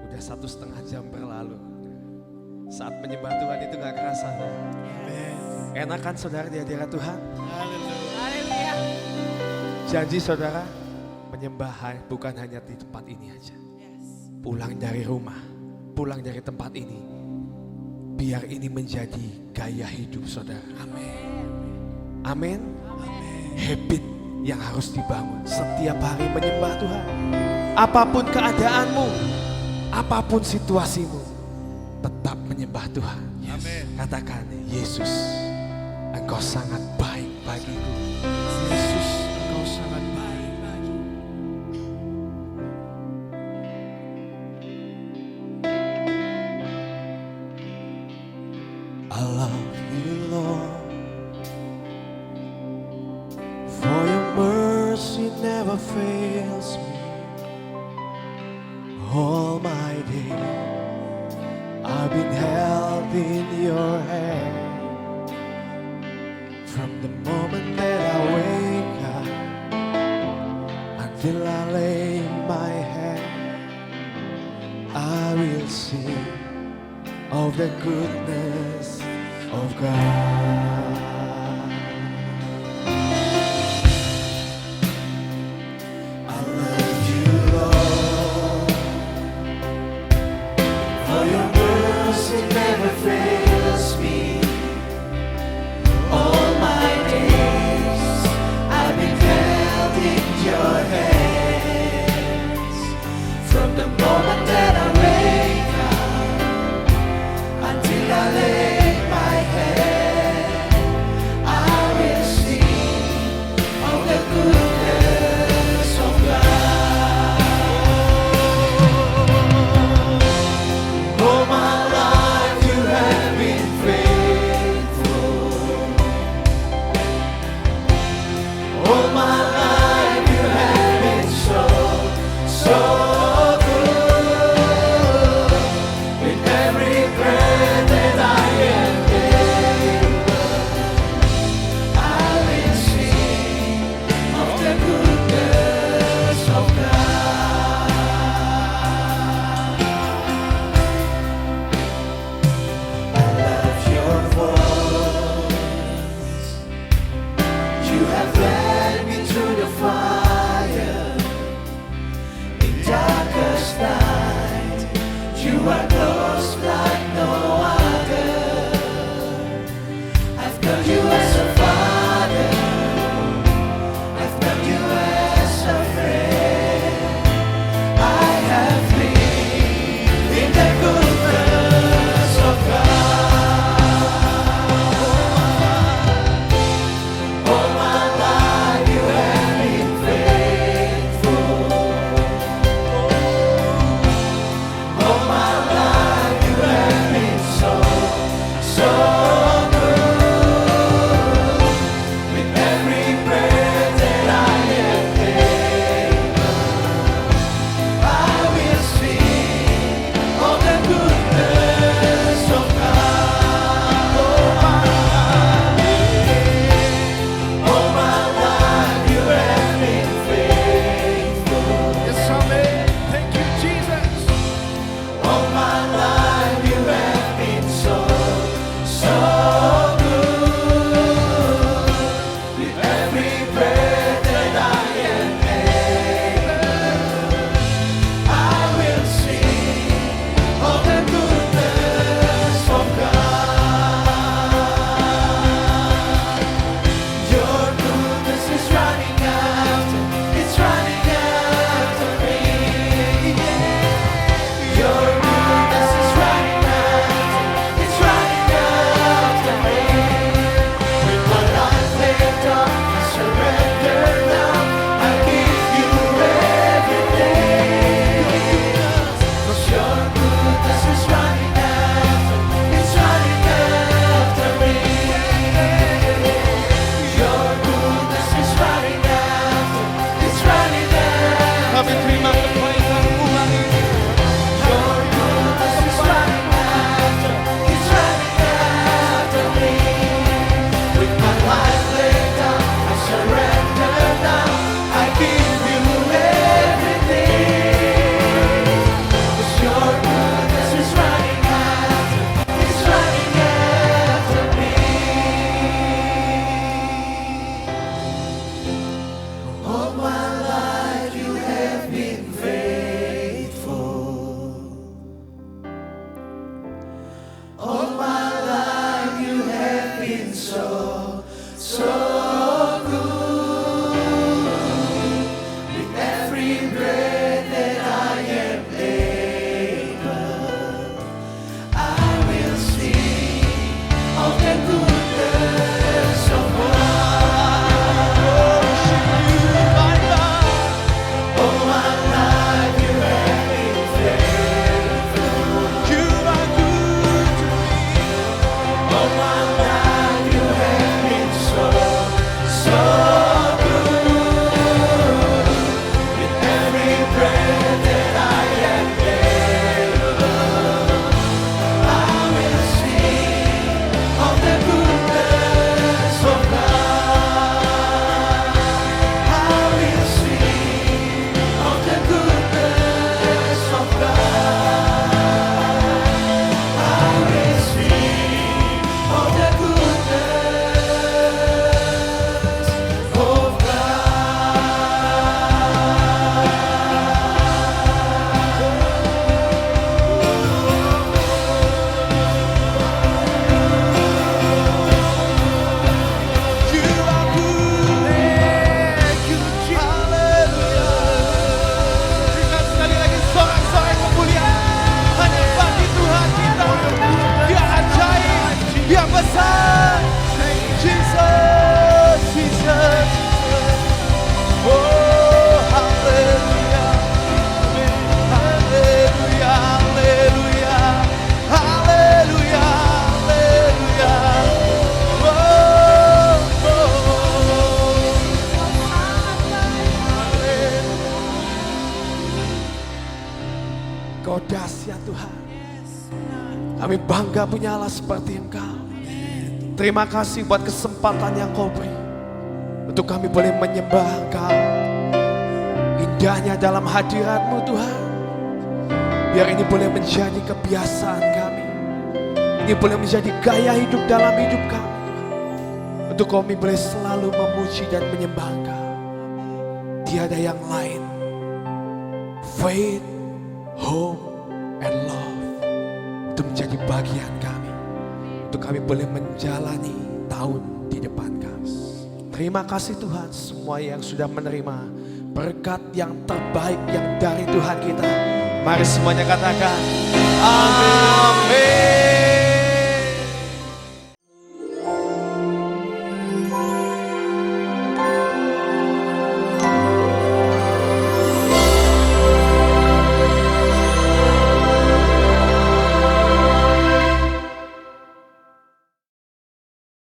udah 1,5 jam berlalu. Saat menyembah Tuhan itu nggak kerasa. Enak kan saudara di hadirat Tuhan? Janji saudara, menyembah bukan hanya di tempat ini aja. Pulang dari rumah, pulang dari tempat ini, biar ini menjadi gaya hidup saudara. Amin. Habit yang harus dibangun setiap hari menyembah Tuhan. Apapun keadaanmu, apapun situasimu, tetap menyembah Tuhan. Katakan, Yesus, Engkau sangat baik bagiku. Yesus, Engkau sangat baik bagiku. I love you, Lord, for your mercy never fails me. All my day I've been held in your hand. From the moment that I wake up until I lay my head, I will sing of the goodness of God. I love you, Lord, for your mercy never fails me. All my days I've been held in your hands. From the moment that I wake up until I lay my head, I will sing of the goodness of God. All my life you have been faithful. All my life you have been so, so good. With every breath that I am able, I will sing of the goodness of God. I love your voice. You have led me through the fire in darkest night. You are close like no other. I've known you as a father. I've known you as a friend. I have lived in the goodness of God. All my life you have been faithful. All my life you have been so, so good. With every breath that I am able, I will sing of the goodness of God. All my life you have been faithful. Yes, amen. Thank you, Jesus. All my life you have been so, so good. With every breath that I am able, I will sing of the goodness of God. Your goodness is running after, it's running after me. Your goodness is running after, it's running after me. With my life laid down, I surrender now. I give you everything. 'Cause your goodness is running after, it's running after me. Your goodness is running after, it's running after Kami terima kebaikan-Mu hari ini. Your goodness is running after, it's running after me. With my life laid down, I surrender now. I give you everything. 'Cause your goodness is running after, it's running after me. All my life you have been faithful. All my life you have been so, so good. With every breath that I am able, I will sing of the goodness of God. All my life you have been faithful. You are good to me. All my life you have been so, gak punya Allah seperti Engkau. Terima kasih buat kesempatan yang Kau beri untuk kami boleh menyembah Engkau. Indahnya dalam hadirat-Mu Tuhan. Biar ini boleh menjadi kebiasaan kami. Ini boleh menjadi gaya hidup dalam hidup kami Tuhan. Untuk kami boleh selalu memuji dan menyembah Engkau. Tiada yang lain. Faith, hope, and love. Itu menjadi bagian kami. Untuk kami boleh menjalani tahun di depan kami. Terima kasih Tuhan semua yang sudah menerima berkat yang terbaik yang dari Tuhan kita. Mari semuanya katakan amin.